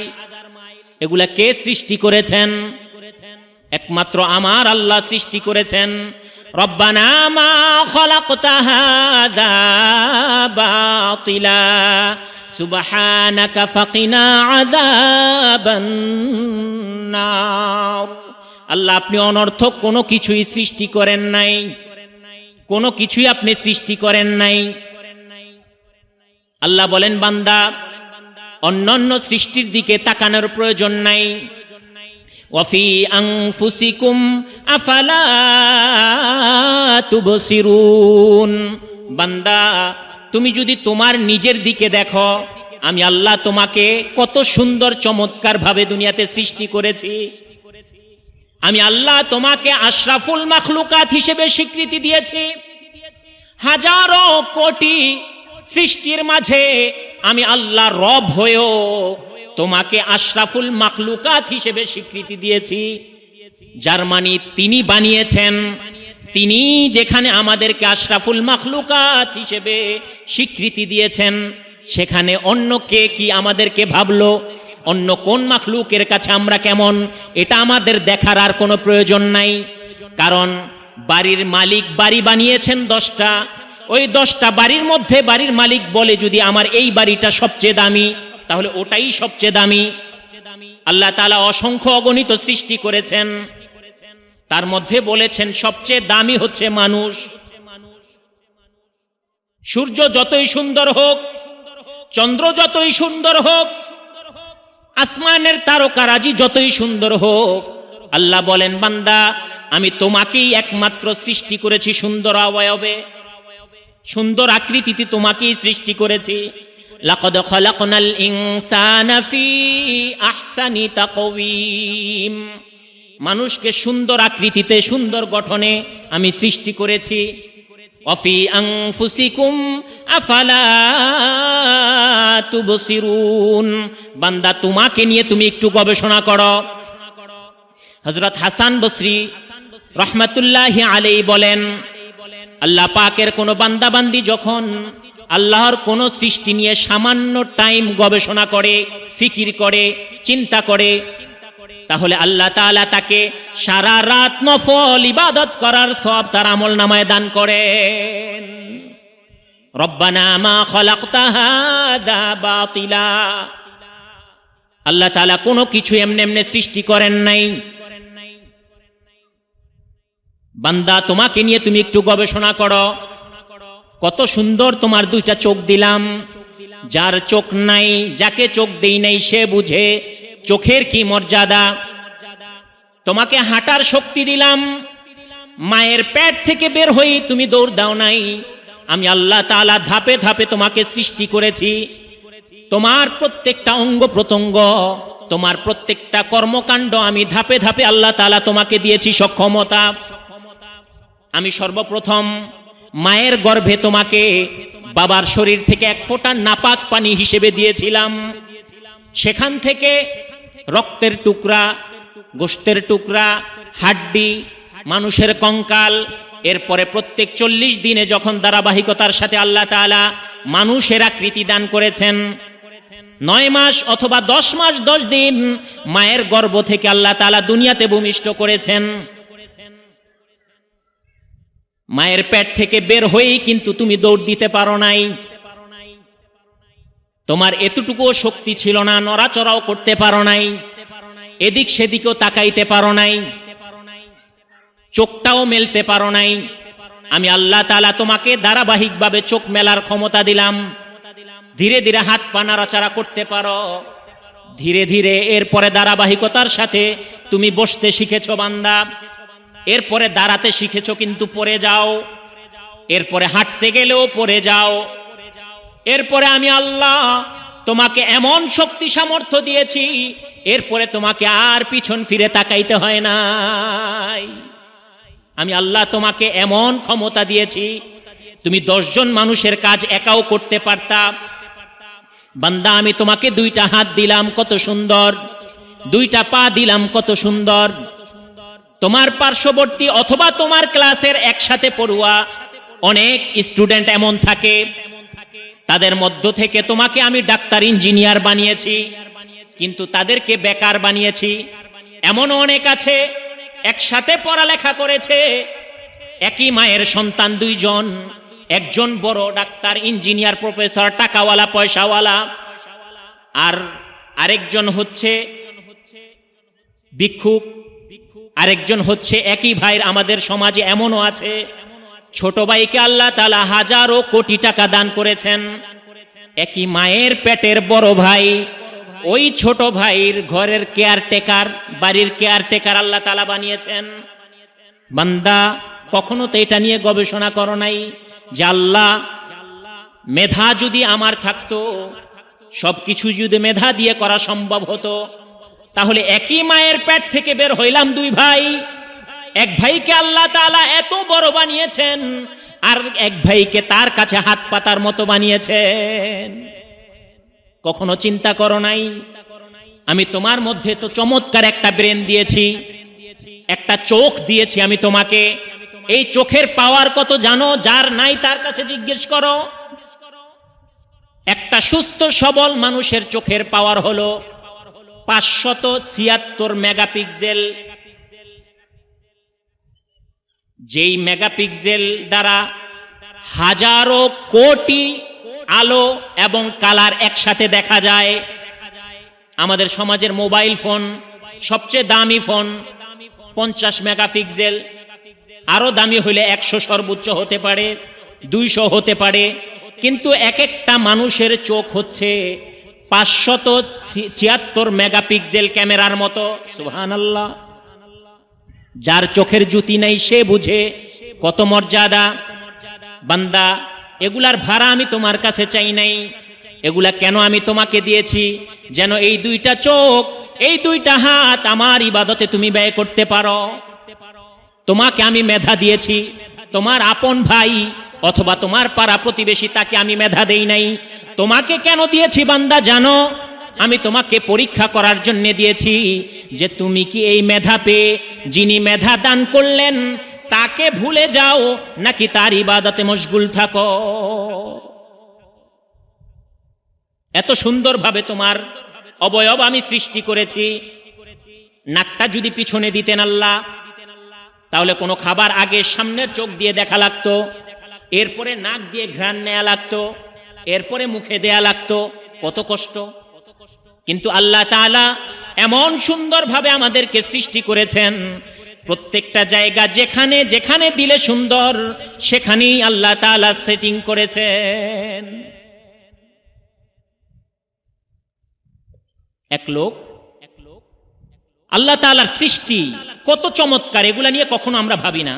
এগুলা কে সৃষ্টি করেছেন? একমাত্র আমার আল্লাহ সৃষ্টি করেছেন। রব্বানা মা খালাকতা হাযা বাতিলা সুবহানাকা ফাকিনা আযাবান নার। আল্লাহ, আপনি অনর্থক কোনো কিছুই সৃষ্টি করেন নাই, কোনো কিছুই আপনি সৃষ্টি করেন নাই। আল্লাহ বলেন, বান্দা, অন্যান্য সৃষ্টির দিকে তাকানোর প্রয়োজন নাই। ওয়াফি আনফুসিকুম আফালা তুবসিরুন। বান্দা, তুমি যদি তোমার নিজের দিকে দেখো, আমি আল্লাহ তোমাকে কত সুন্দর চমৎকার ভাবে দুনিয়াতে সৃষ্টি করেছি। আমি আল্লাহ তোমাকে আশরাফুল মাখলুকাত হিসেবে স্বীকৃতি দিয়েছি। হাজারো কোটি সৃষ্টির মাঝে আমি আল্লাহ রব হয়েও তোমাকে আশরাফুল মাখলুকাত হিসেবে স্বীকৃতি দিয়েছি। যার মানে তিনি বানিয়েছেন, তিনি যেখানে আমাদেরকে আশরাফুল মাখলুকাত হিসেবে স্বীকৃতি দিয়েছেন, সেখানে অন্য কে কি আমাদেরকে ভাবলো, অন্য কোন মাখলুকের কাছে আমরা কেমন, এটা আমাদের দেখার আর কোনো প্রয়োজন নাই। কারণ বাড়ির মালিক বাড়ি বানিয়েছেন 10টা, ওই 10টা বাড়ির মধ্যে বাড়ির মালিক বলে যদি আমার এই বাড়িটা সবচেয়ে দামি, তাহলে ওটাই সবচেয়ে দামি। আল্লাহ তাআলা অসংখ্য অগণিত সৃষ্টি করেছেন, তার মধ্যে বলেছেন সবচেয়ে দামি হচ্ছে মানুষ। সূর্য যতই সুন্দর হোক, চন্দ্র যতই সুন্দর হোক, আসমানের তারকারাজি যতই সুন্দর হোক, আল্লাহ বলেন, বান্দা, আমি তোমাকেই একমাত্র সৃষ্টি করেছি সুন্দর অবয়বে, সুন্দর আকৃতিতে তোমাকেই সৃষ্টি করেছি। লাকাদ খালাকনাল ইনসানা ফি আহসানি তাকওয়িম। মানুষকে সুন্দর আকৃতিতে, সুন্দর গঠনে আমি সৃষ্টি করেছি। ওয়াফি আনফুসিকুম আফালা তুবসিরুন। বান্দা, তোমাকে নিয়ে তুমি একটু গবেষণা করো। হযরত হাসান বসরি রাহমাতুল্লাহি আলাইহি বলেন, আল্লাহ পাকের কোন বান্দাবান্দি যখন আল্লাহর কোন সৃষ্টি নিয়ে সামান্য টাইম গবেষণা করে, ফিকির করে, চিন্তা করে, তাহলে আল্লাহ তাআলা তাকে সারা রাত নফল ইবাদত করার সওয়াব তার আমলনামায় দান করেন। রব্বানা মা খালাকতা হাযা বাতিলা। আল্লাহ তাআলা কোনো কিছু এমনি এমনি সৃষ্টি করেন নাই। বান্দা, তোমাকে নিয়ে তুমি একটু গবেষণা করো। কত সুন্দর তোমার 2টা চোখ দিলাম। যার চোখ নাই, যাকে চোখ দেই নাই, সে বুঝে চোখের কি মর্যাদা। তোমাকে হাঁটার শক্তি দিলাম। মায়ের পেট থেকে বের হই তুমি দৌড় দাও নাই। আমি আল্লাহ তাআলা ধাপে ধাপে তোমাকে সৃষ্টি করেছি। তোমার প্রত্যেকটা অঙ্গ প্রত্যঙ্গ, তোমার প্রত্যেকটা কর্মকাণ্ড আমি ধাপে ধাপে আল্লাহ তাআলা তোমাকে দিয়েছি সক্ষমতা। আমি সর্বপ্রথম মায়ের গর্ভে তোমাকে বাবার শরীর থেকে 1 ফোঁটা নাপাক পানি হিসেবে দিয়েছিলাম। সেখান থেকে রক্তের টুকরা, গোশতের টুকরা, হাড্ডি, মানুষের কঙ্কাল, এরপরে প্রত্যেক 40 দিনে যখন ধারাবাহিকতার সাথে আল্লাহ তাআলা মানুষের আকৃতি দান করেছেন, 9 মাস অথবা 10 মাস 10 দিন মায়ের গর্ভ থেকে আল্লাহ তাআলা দুনিয়াতে ভূমিষ্ঠ করেছেন। মায়ের পেট থেকে বের হয়েই কিন্তু তুমি দৌড় দিতে পারো নাই। তোমার এতটুকুও শক্তি ছিল না, নড়াচড়াও করতে পারো নাই, এদিক সেদিকেও তাকাইতে পারো নাই, চোখটাও মেলতে পারো নাই। আমি আল্লাহ তাআলা তোমাকে ধারাবাহিকভাবে চোখ মেলার ক্ষমতা দিলাম। ধীরে ধীরে হাত পা নাড়াচাড়া করতে পারো। ধীরে ধীরে এরপরে ধারাবাহিকতার সাথে তুমি বসতে শিখেছো বান্দা। এরপরে দাঁড়াতে শিখেছো কিন্তু পড়ে যাও। এরপরে হাঁটতে গেলেও পড়ে যাও। এরপরে আমি আল্লাহ তোমাকে এমন শক্তি সামর্থ্য দিয়েছি, এরপরে তোমাকে আর পিছন ফিরে তাকাইতে হয় না। আমি আল্লাহ তোমাকে এমন ক্ষমতা দিয়েছি, তুমি 10 জন মানুষের কাজ একাও করতে পারতা। বান্দা, আমি তোমাকে 2টা হাত দিলাম, কত সুন্দর, 2টা পা দিলাম, কত সুন্দর। তোমার পার্শ্ববর্তী অথবা তোমার ক্লাসের একসাথে পড়ুয়া অনেক স্টুডেন্ট এমন থাকে, তাদের মধ্য থেকে তোমাকে আমি ডাক্তার, ইঞ্জিনিয়ার বানিয়েছি, কিন্তু তাদেরকে বেকার বানিয়েছি। এমনও অনেক আছে একসাথে পড়ালেখা করেছে, একই মায়ের সন্তান 2 জন, একজন বড় ডাক্তার, ইঞ্জিনিয়ার, প্রফেসর, টাকাওয়ালা, পয়সাওয়ালা, আর আরেকজন হচ্ছে ভিক্ষুক, আরেকজন হচ্ছে একই ভাইয়ের। আমাদের সমাজে এমনও আছে, ছোট ভাইকে আল্লাহ তাআলা হাজারো কোটি টাকা দান করেছেন, একই মায়ের পেটের বড় ভাই, ওই ছোট ভাইয়ের ঘরের কেয়ারটেকার, বাড়ির কেয়ারটেকার আল্লাহ তাআলা বানিয়েছেন। বান্দা, কখনো তো এটা নিয়ে গবেষণা করো নাই যে আল্লাহ, মেধা যদি আমার থাকতো, সবকিছু যদি মেধা দিয়ে করা সম্ভব হতো, তাহলে একই মায়ের পেট থেকে বের হইলাম 2 ভাই, এক ভাইকে আল্লাহ তাআলা এত বড় বানিয়েছেন, আর এক ভাইকে তার কাছে হাত পাতার মতো বানিয়েছেন। কখনো চিন্তা করো নাই? আমি তোমার মধ্যে তো চমৎকার একটা ব্রেন দিয়েছি, একটা চোখ দিয়েছি আমি তোমাকে। এই চোখের পাওয়ার কত জানো? যার নাই তার কাছে জিজ্ঞেস করো। একটা সুস্থ সবল মানুষের চোখের পাওয়ার হলো 576 মেগাপিক্সেল। যেই মেগাপিক্সেল দ্বারা হাজারো কোটি আলো এবং কালার একসাথে দেখা যায়। আমাদের সমাজের মোবাইল ফোন, সবচেয়ে দামি ফোন 50 মেগাপিক্সেল, আরো দামি হইলে 100 সর্বোচ্চ হতে পারে, 200 হতে পারে, কিন্তু এক একটা মানুষের চোখ হচ্ছে 576 মেগাপিক্সেল ক্যামেরার মতো। সুবহানাল্লাহ। যার চোখের জ্যোতি নাই সে বুঝে কত মর্যাদা। বান্দা, এগুলার ভাড়া আমি তোমার কাছে চাই নাই, এগুলা কেন আমি তোমাকে দিয়েছি? যেন এই 2টা চোখ, এই 2টা হাত আমার ইবাদতে তুমি ব্যয় করতে পারো। তোমাকে আমি মেধা দিয়েছি, তোমার আপন ভাই অথবা তোমার পাড়া প্রতিবেশী তাকে আমি মেধা দেই নাই। তোমাকে কেন দিয়েছি বান্দা জানো? আমি তোমাকে পরীক্ষা করার জন্য দিয়েছি যে তুমি কি এই মেধা পেয়ে যিনি মেধা দান করলেন তাকে ভুলে যাও নাকি তার ইবাদতে মশগুল থাকো। এত সুন্দরভাবে তোমার অবয়ব আমি সৃষ্টি করেছি। নাকটা যদি পিছনে দিতেন আল্লাহ, তাহলে কোনো খাবার আগে সামনের চোখ দিয়ে দেখা লাগতো, এরপরে নাক দিয়ে ঘ্রাণ নেওয়া লাগতো, এরপরে মুখে দেয়া লাগতো। কত কষ্ট! কিন্তু আল্লাহ তাআলা এমন সুন্দরভাবে আমাদেরকে সৃষ্টি করেছেন, প্রত্যেকটা জায়গা যেখানে যেখানে দিলে সুন্দর সেখানেই আল্লাহ তাআলা সেটিং করেছেন। এক লোক, আল্লাহ তাআলার সৃষ্টি কত চমৎকার, এগুলা নিয়ে কখনো আমরা ভাবি না।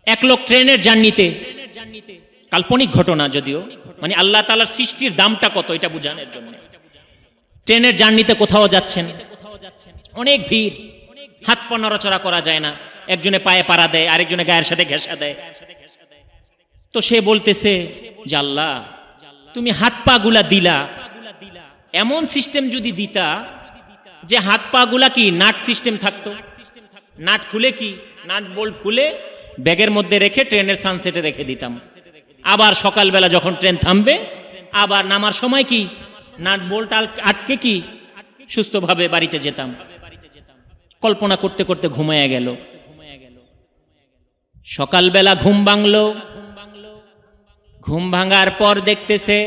এক লোক ট্রেনের জার্নিতে, কাল্পনিক ঘটনা যদিও, মানে আল্লাহ তাআলার সৃষ্টির দামটা কত এটা বোঝানোর জন্য। ট্রেনের জার্নিতে কোথাও যাচ্ছেন, অনেক ভিড়, হাত পা নড়াচড়া করা যায় না, একজনে পায়ে পাড়া দেয়, আরেকজনে গায়ের সাথে ঘেঁষা দেয়। তো সে বলতেছে যে আল্লাহ, তুমি হাত পা গুলা দিলা, এমন সিস্টেম যদি দিতা যে হাত পা গুলা কি নাট সিস্টেম থাকতো, নাট খুলে কি নাট বোল্ট খুলে ব্যাগের মধ্যে রেখে ট্রেনের সানসেটে রেখে দিতাম। আবার সকালবেলা যখন ট্রেন থামবে, আবার নামার সময় কি নাট বোল্ট আটকে কি সুস্থভাবে বাড়িতে যেতাম। কল্পনা করতে করতে ঘুমায়া গেল। সকালবেলা ঘুম ভাঙলো। ঘুম ভাঙার পর দেখতেছে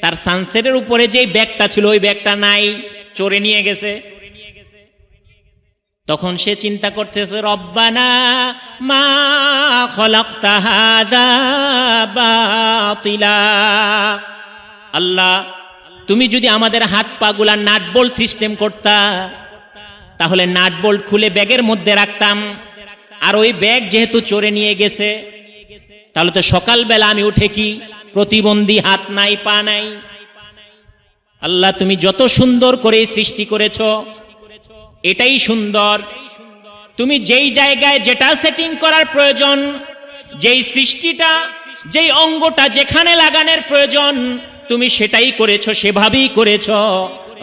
তার সানসেটের উপরে যে ব্যাগটা ছিল ওই ব্যাগটা নাই, চোরে নিয়ে গেছে। তখন সে চিন্তা করতেছে, রব্বানা মা খলাকতা হাযা বাতিলা। আল্লাহ, তুমি যদি আমাদের হাত পা গুলা নাট বোল্ট সিস্টেম করতা, তাহলে নাট বোল্ট খুলে ব্যাগের মধ্যে রাখতাম। আর ওই ব্যাগ যেহেতু চোরে নিয়ে গেছে, তাহলে তো সকালবেলা আমি উঠে কি প্রতিবন্ধী, হাত নাই পা নাই। আল্লাহ তুমি যত সুন্দর করে সৃষ্টি করেছ এটাই সুন্দর, তুমি যেই জায়গায় যেটা সেটিং করার প্রয়োজন, যেই সৃষ্টিটা যেই অঙ্গটা যেখানে লাগানোর প্রয়োজন তুমি সেটাই করেছো, সেভাবেই করেছো।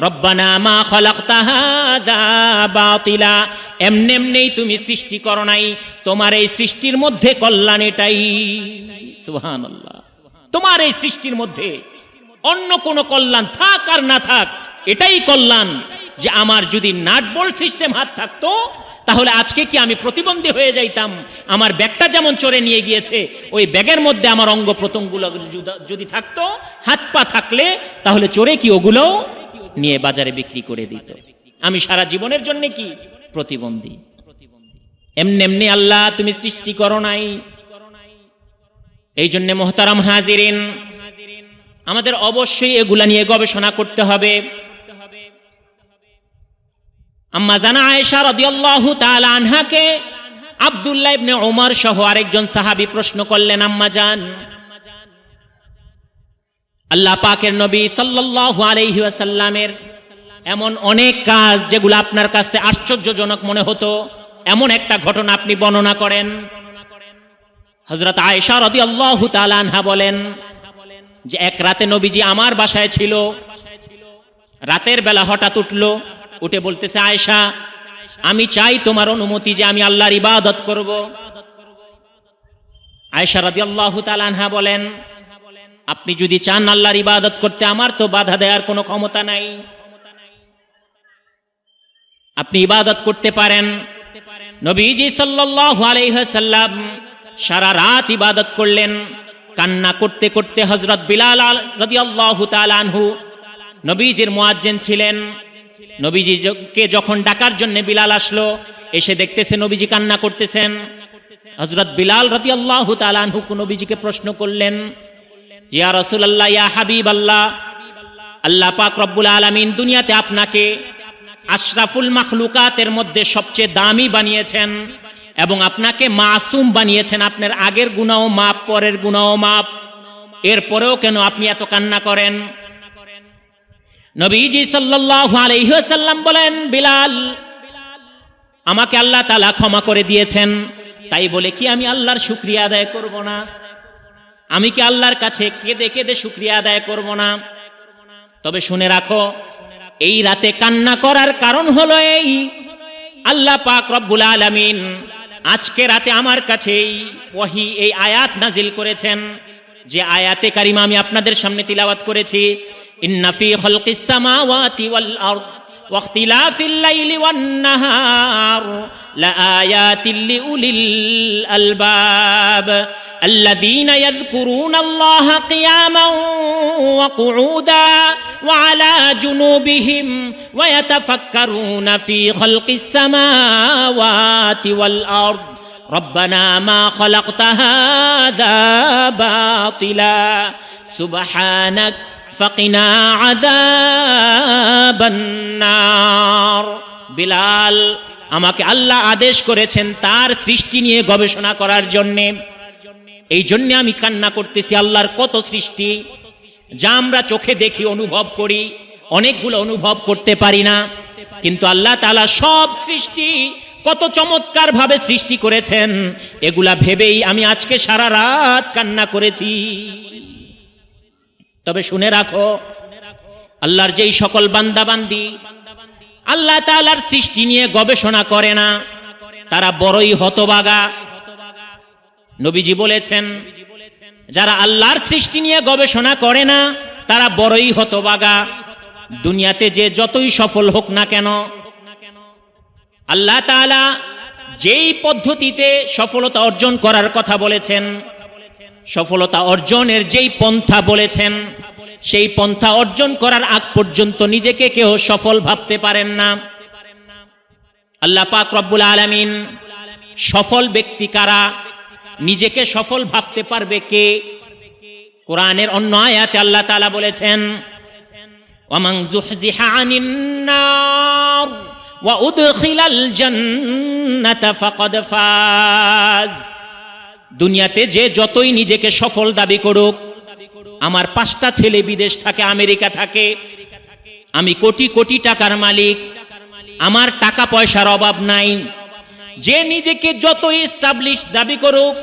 রব্বানা মা খালাকতা হাযা বাতিলা, এমনেই তুমি সৃষ্টি করো নাই, তোমার এই সৃষ্টির মধ্যে কল্যাণ এটাই। সুবহানাল্লাহ, তোমার এই সৃষ্টির মধ্যে অন্য কোনো কল্যাণ থাক আর না থাক এটাই কল্যাণ। যে আমার যদি নাট বোল্ট সিস্টেম হাত থাকতো তাহলে আজকে কি আমি প্রতিবন্ধী হয়ে যাইতাম? আমার ব্যাগটা যেমন চোরে নিয়ে গিয়েছে, ওই ব্যাগের মধ্যে আমার অঙ্গ প্রত্যঙ্গগুলো যদি থাকতো, হাত পা থাকলে, তাহলে চোরে কি ওগুলো নিয়ে বাজারে বিক্রি করে দিত। আমি সারা জীবনের জন্য কি প্রতিবন্ধী? এমনি আল্লাহ তুমি সৃষ্টি করো নাই। এই জন্য মোহতারাম হাজিরিন, আমাদের অবশ্যই এগুলা নিয়ে গবেষণা করতে হবে। আম্মা জানা আয়েশা রাদিয়াল্লাহু তাআলা আনহাকে আব্দুল্লাহ ইবনে ওমর সহ আরেকজন সাহাবী প্রশ্ন করলেন, আম্মা জান, আল্লাহ পাকের নবী সাল্লাল্লাহু আলাইহি ওয়াসাল্লামের এমন অনেক কাজ যেগুলো আপনার কাছে আশ্চর্যজনক মনে হতো, এমন একটা ঘটনা আপনি বর্ণনা করেন। হযরত আয়েশা রাদিয়াল্লাহু তাআলা আনহা বলেন যে এক রাতে নবীজি আমার বাসায় ছিল, রাতের বেলা হঠাৎ উঠে বলতেছে, আয়েশা আমি চাই তোমার অনুমতি যে আমি আল্লাহর ইবাদত করব। আয়েশা রাদিয়াল্লাহু তাআলা আনহা বলেন, আপনি যদি চান আল্লাহর ইবাদত করতে, আমার তো বাধা দেওয়ার কোনো ক্ষমতা নাই, আপনি ইবাদত করতে পারেন। নবীজি সাল্লাল্লাহু আলাইহি ওয়াসাল্লাম সারা রাত ইবাদত করলেন। কান্না করতে করতে হযরত বিলাল রাদিয়াল্লাহু তাআলা আনহু নবীজির মুয়াজ্জিন ছিলেন, নবীজিকে যখন ডাকার জন্য বিলাল আসলো, এসে দেখতেছে নবীজি কান্না করতেছেন। হযরত বিলাল রাদিয়াল্লাহু তাআলা আনহু নবীজিকে প্রশ্ন করলেন, ইয়া রাসূলুল্লাহ, ইয়া হাবিবাল্লাহ, আল্লাহ পাক রব্বুল আলামিন দুনিয়াতে আপনাকে আশরাফুল মাখলুকাতের মধ্যে সবচেয়ে দামি বানিয়েছেন এবং আপনাকে মাসুম বানিয়েছেন, আপনার আগের গুনাহও মাপ, পরের গুনাহও মাপ, এরপরেও কেন আপনি এত কান্না করেন? নবীজি সাল্লাল্লাহু আলাইহি ওয়াসাল্লাম বলেন, বিলাল, আমাকে আল্লাহ তাআলা ক্ষমা করে দিয়েছেন, তাই বলে কি আমি আল্লাহর শুকরিয়া আদায় করব না? আমি কি আল্লাহর কাছে কেঁদে কেঁদে শুকরিয়া আদায় করব না? তবে শুনে রাখো, এই রাতে কান্না করার কারণ হলো এই, আল্লাহ পাক রব্বুল আলামিন আজকে রাতে আমার কাছে ওহী এই আয়াত নাজিল করেছেন, যে আয়াতে কারিমা আমি আপনাদের সামনে তিলাওয়াত করেছি। ইন্না ফি খালকিস সামাওয়াতি ওয়াল আরদ ওয়া ইখতিলাফিল লাইলি ওয়ান নাহার লাআয়াতিল লিউলিল আলবাব الذين يذكرون الله قياما وقعودا وعلى جنوبهم ويتفكرون في خلق السماوات والأرض ربنا ما خلقت هذا باطلا سبحانك فقنا عذاب النار বিলাল, আমাকে আল্লাহ আদেশ করেছেন তার সৃষ্টি নিয়ে গবেষণা করার জন্যে। এই জন্য আমি কান্না করতেছি। আল্লাহর কত সৃষ্টি যা আমরা চোখে দেখি, অনুভব করি, অনেকগুলো অনুভব করতে পারি না, কিন্তু আল্লাহ তাআলা সব সৃষ্টি কত চমৎকার ভাবে সৃষ্টি করেছেন, এগুলা ভেবেই আমি আজকে সারা রাত কান্না করেছি। তবে শুনে রাখো, আল্লাহর যেই সকল বান্দাবান্দি আল্লাহ তাআলার সৃষ্টি নিয়ে গবেষণা করে না, তারা বড়ই হতভাগা। নবীজি বলেছেন, যারা আল্লাহর সৃষ্টি নিয়ে গবেষণা করে না তারা বড়ই হতভাগা। দুনিয়াতে যে যতই সফল হোক না কেন, আল্লাহ তাআলা যেই পদ্ধতিতে সফলতা অর্জন করার কথা বলেছেন, সফলতা অর্জনের যেই পন্থা বলেছেন, সেই পন্থা অর্জন করার আগ পর্যন্ত নিজেকে কেউ সফল ভাবতে পারেন না। আল্লাহ পাক রব্বুল আলামিন সফল ব্যক্তি কারা, নিজেকে সফল ভাবতে পারবে কে? কোরআনের অন্য আয়াতে আল্লাহ তাআলা বলেছেন, ওয়ামান যুহজিহা আনিন নার ওয়া উদখিলাল জান্নাতা ফাকাদ ফাজ। দুনিয়াতে যে যতই নিজেকে সফল দাবি করুক, আমার 5টা ছেলে বিদেশ থাকে, আমেরিকা থাকে, আমি কোটি কোটি টাকার মালিক, আমার টাকা পয়সার অভাব নাই। যে নিজেকে যতই এস্টাবলিশ দাবি করুক,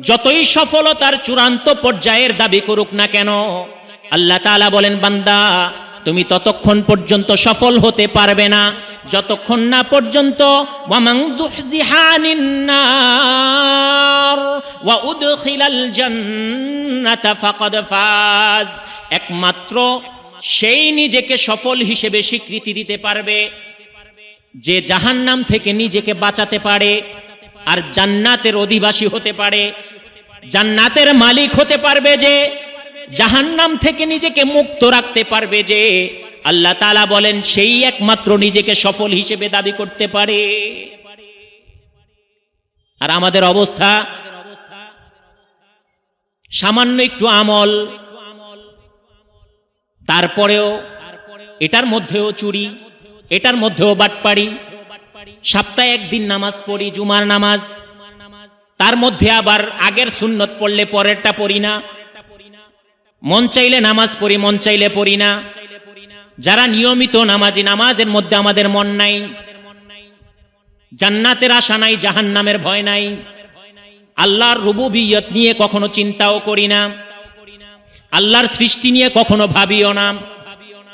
যতই সফলতার চূড়ান্ত পর্যায়ের দাবি করুক না কেন, আল্লাহ তাআলা বলেন, বান্দা তুমি ততক্ষণ পর্যন্ত সফল হতে পারবে না যতক্ষণ না পর্যন্ত ওয়ামান যুহজিহা আনিন নার ওয়া উদখিলাল জান্নাতা ফাকাদ ফাজ। একমাত্র সেই নিজেকে সফল হিসেবে স্বীকৃতি দিতে পারবে যে জাহান্নাম থেকে নিজেকে বাঁচাতে পারে আর জান্নাতের অধিবাসী হতে পারে, জান্নাতের মালিক হতে পারবে, যে জাহান্নাম থেকে নিজেকে মুক্ত রাখতে পারবে। যে আল্লাহ তাআলা বলেন সেই একমাত্র নিজেকে সফল হিসেবে দাবি করতে পারে। আর আমাদের অবস্থা, সামান্য একটু আমল, তারপরেও এটার মধ্যেও চুরি, এটার মধ্যেও বাটপাড়ি, সপ্তাহে একদিন নামাজ পড়ি, জুমার নামাজ, তার মধ্যে আবার আগের সুন্নত পড়লে পরেরটা পড়ি না, মন চাইলে নামাজ পড়ি, মন চাইলে পড়ি না। যারা নিয়মিত নামাজি, নামাজের মধ্যে আমাদের মন নাই, জান্নাতের আশা নাই, জাহান্নামের ভয় নাই, আল্লাহর রুবুবিয়ত নিয়ে কখনো চিন্তাও করি না, আল্লাহর সৃষ্টি নিয়ে কখনো ভাবিও না।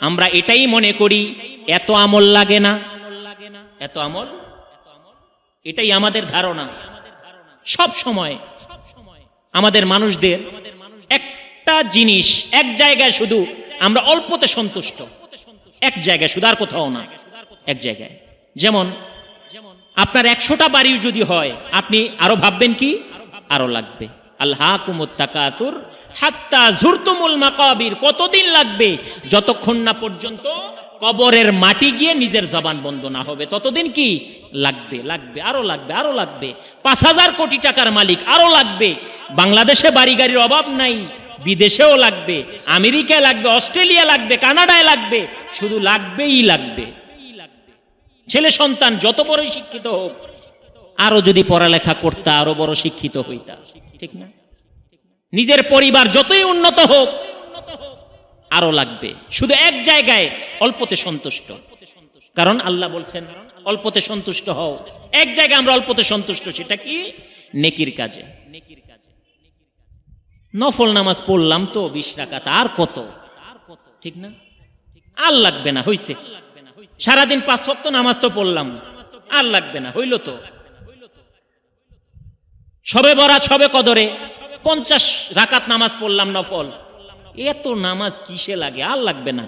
আমরা এটাই মনে করি এত আমল লাগে না, এত আমল, এটাই আমাদের ধারণা। সব সময় আমাদের মানুষদের একটা জিনিস, এক জায়গায় শুধু আমরা অল্পতে সন্তুষ্ট, এক জায়গায় শুধু, আর কোথাও না, এক জায়গায়। যেমন আপনার 100টা বাড়ি যদি হয়, আপনি আরো ভাববেন কি আরো লাগবে। আলহাকুমুত তাকাসুর হাত্তা যুরতুমুল মাকাবির, কতদিন লাগবে? যতক্ষণ না পর্যন্ত কবরের মাটি গিয়ে নিজের জবান বন্ধ না হবে, ততদিন কি লাগবে, লাগবে, আরো লাগবে, আরো লাগবে। 5,000 কোটি টাকার মালিক, আরো লাগবে। বাংলাদেশে বাড়ি গাড়ির অভাব নাই, বিদেশেও লাগবে, আমেরিকায় লাগবে, অস্ট্রেলিয়া লাগবে, কানাডায় লাগবে, শুধু লাগবেই লাগবে। ছেলে সন্তান যত বড় শিক্ষিত হোক, আরো যদি পড়ালেখা করতা আরো বড় শিক্ষিত হইতা, ঠিক না? নিজের পরিবার যতই উন্নত হোক আরো লাগবে। শুধু এক জায়গায় অল্পতে সন্তুষ্ট, কারণ আল্লাহ বলছেন অল্পতে সন্তুষ্ট হও। এক জায়গায় আমরা অল্পতে সন্তুষ্ট, সেটা কি? নেকির কাজে। নফল নামাজ পড়লাম তো 20 রাকাত, আর কত, ঠিক না? আর লাগবে না, হইছে। সারাদিন 5 ওয়াক্ত নামাজ তো পড়লাম, আর লাগবে না, হইল তো। সবে বরাত, সবে কদরে 50 রাকাত নামাজ পড়লাম নফল, এত নামাজ কিসে লাগে, আর লাগবে না,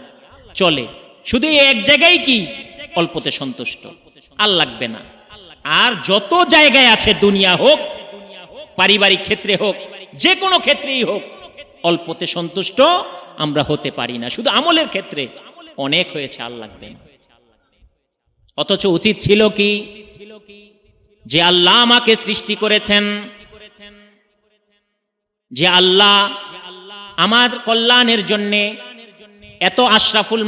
চলে। শুধু এক জায়গায় কি অল্পতে সন্তুষ্ট, আর লাগবে না। আর যত জায়গায় আছে, দুনিয়া হোক, পারিবারিক ক্ষেত্রে হোক, যে কোনো ক্ষেত্রেই হোক, অল্পতে সন্তুষ্ট আমরা হতে পারি না। শুধু আমলের ক্ষেত্রে অনেক হয়েছে, আর লাগবে না। অথচ উচিত ছিল কি, যে আল্লাহ আমাকে সৃষ্টি করেছেন, যে আল্লাহ আমার কল্যাণের জন্য এত আশরাফুল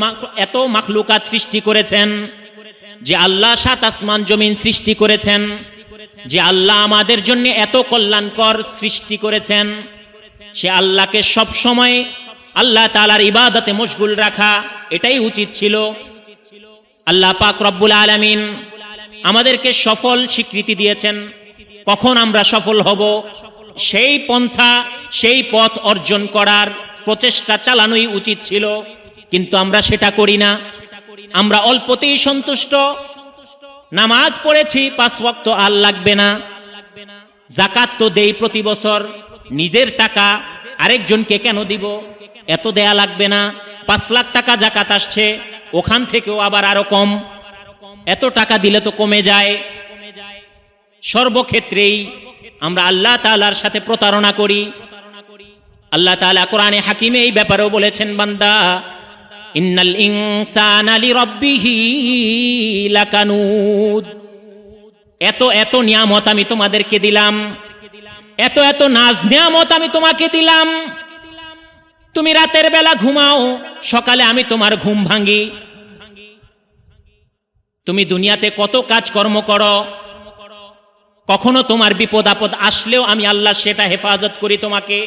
এত মাখলুকাত সৃষ্টি করেছেন, যে আল্লাহ 7 আসমান জমিন সৃষ্টি করেছেন, যে আল্লাহ আমাদের জন্য এত কল্যাণকর সৃষ্টি করেছেন, সে আল্লাহকে সব সময় আল্লাহ তাআলার ইবাদতে মশগুল রাখা, এটাই উচিত ছিল। আল্লাহ পাক রব্বুল আলামিন আমাদেরকে সফল স্বীকৃতি দিয়েছেন। কখন আমরা সফল হব, সেই পন্থা, সেই পথ অর্জন করার প্রচেষ্টা চালানোই উচিত ছিল, কিন্তু আমরা সেটা করি না। আমরা অল্পতেই সন্তুষ্ট। নামাজ পড়েছি 5 ওয়াক্ত, আর লাগবে না। যাকাত তো দেই প্রতি বছর, নিজের টাকা আরেকজনকে কেন দিব, এত দেয়া লাগবে না। 5 লাখ টাকা যাকাত আসছে, ওখান থেকেও আবার আরো কম, এত টাকা দিলে তো কমে যায়। সর্বক্ষেত্রেই আমরা আল্লাহ তাআলার সাথে প্রতারণা করি। আল্লাহ তাআলা কোরআনে হাকিমে এই ব্যাপারেও বলেছেন, বান্দা ইন্নাল ইনসানা লিরাব্বিহি লাকানুদ। এত এত নিয়ামত আমি তোমাদেরকে দিলাম, এত এত নাজ নিয়ামত আমি তোমাকে দিলাম। তুমি রাতের বেলা ঘুমাও, সকালে আমি তোমার ঘুম ভাঙি। তুমি দুনিয়াতে কত কাজ কর্ম করো, কখনো তোমার বিপদ আপদ আসলেও আমি আল্লাহ সেটা হেফাজত করি তোমাকে।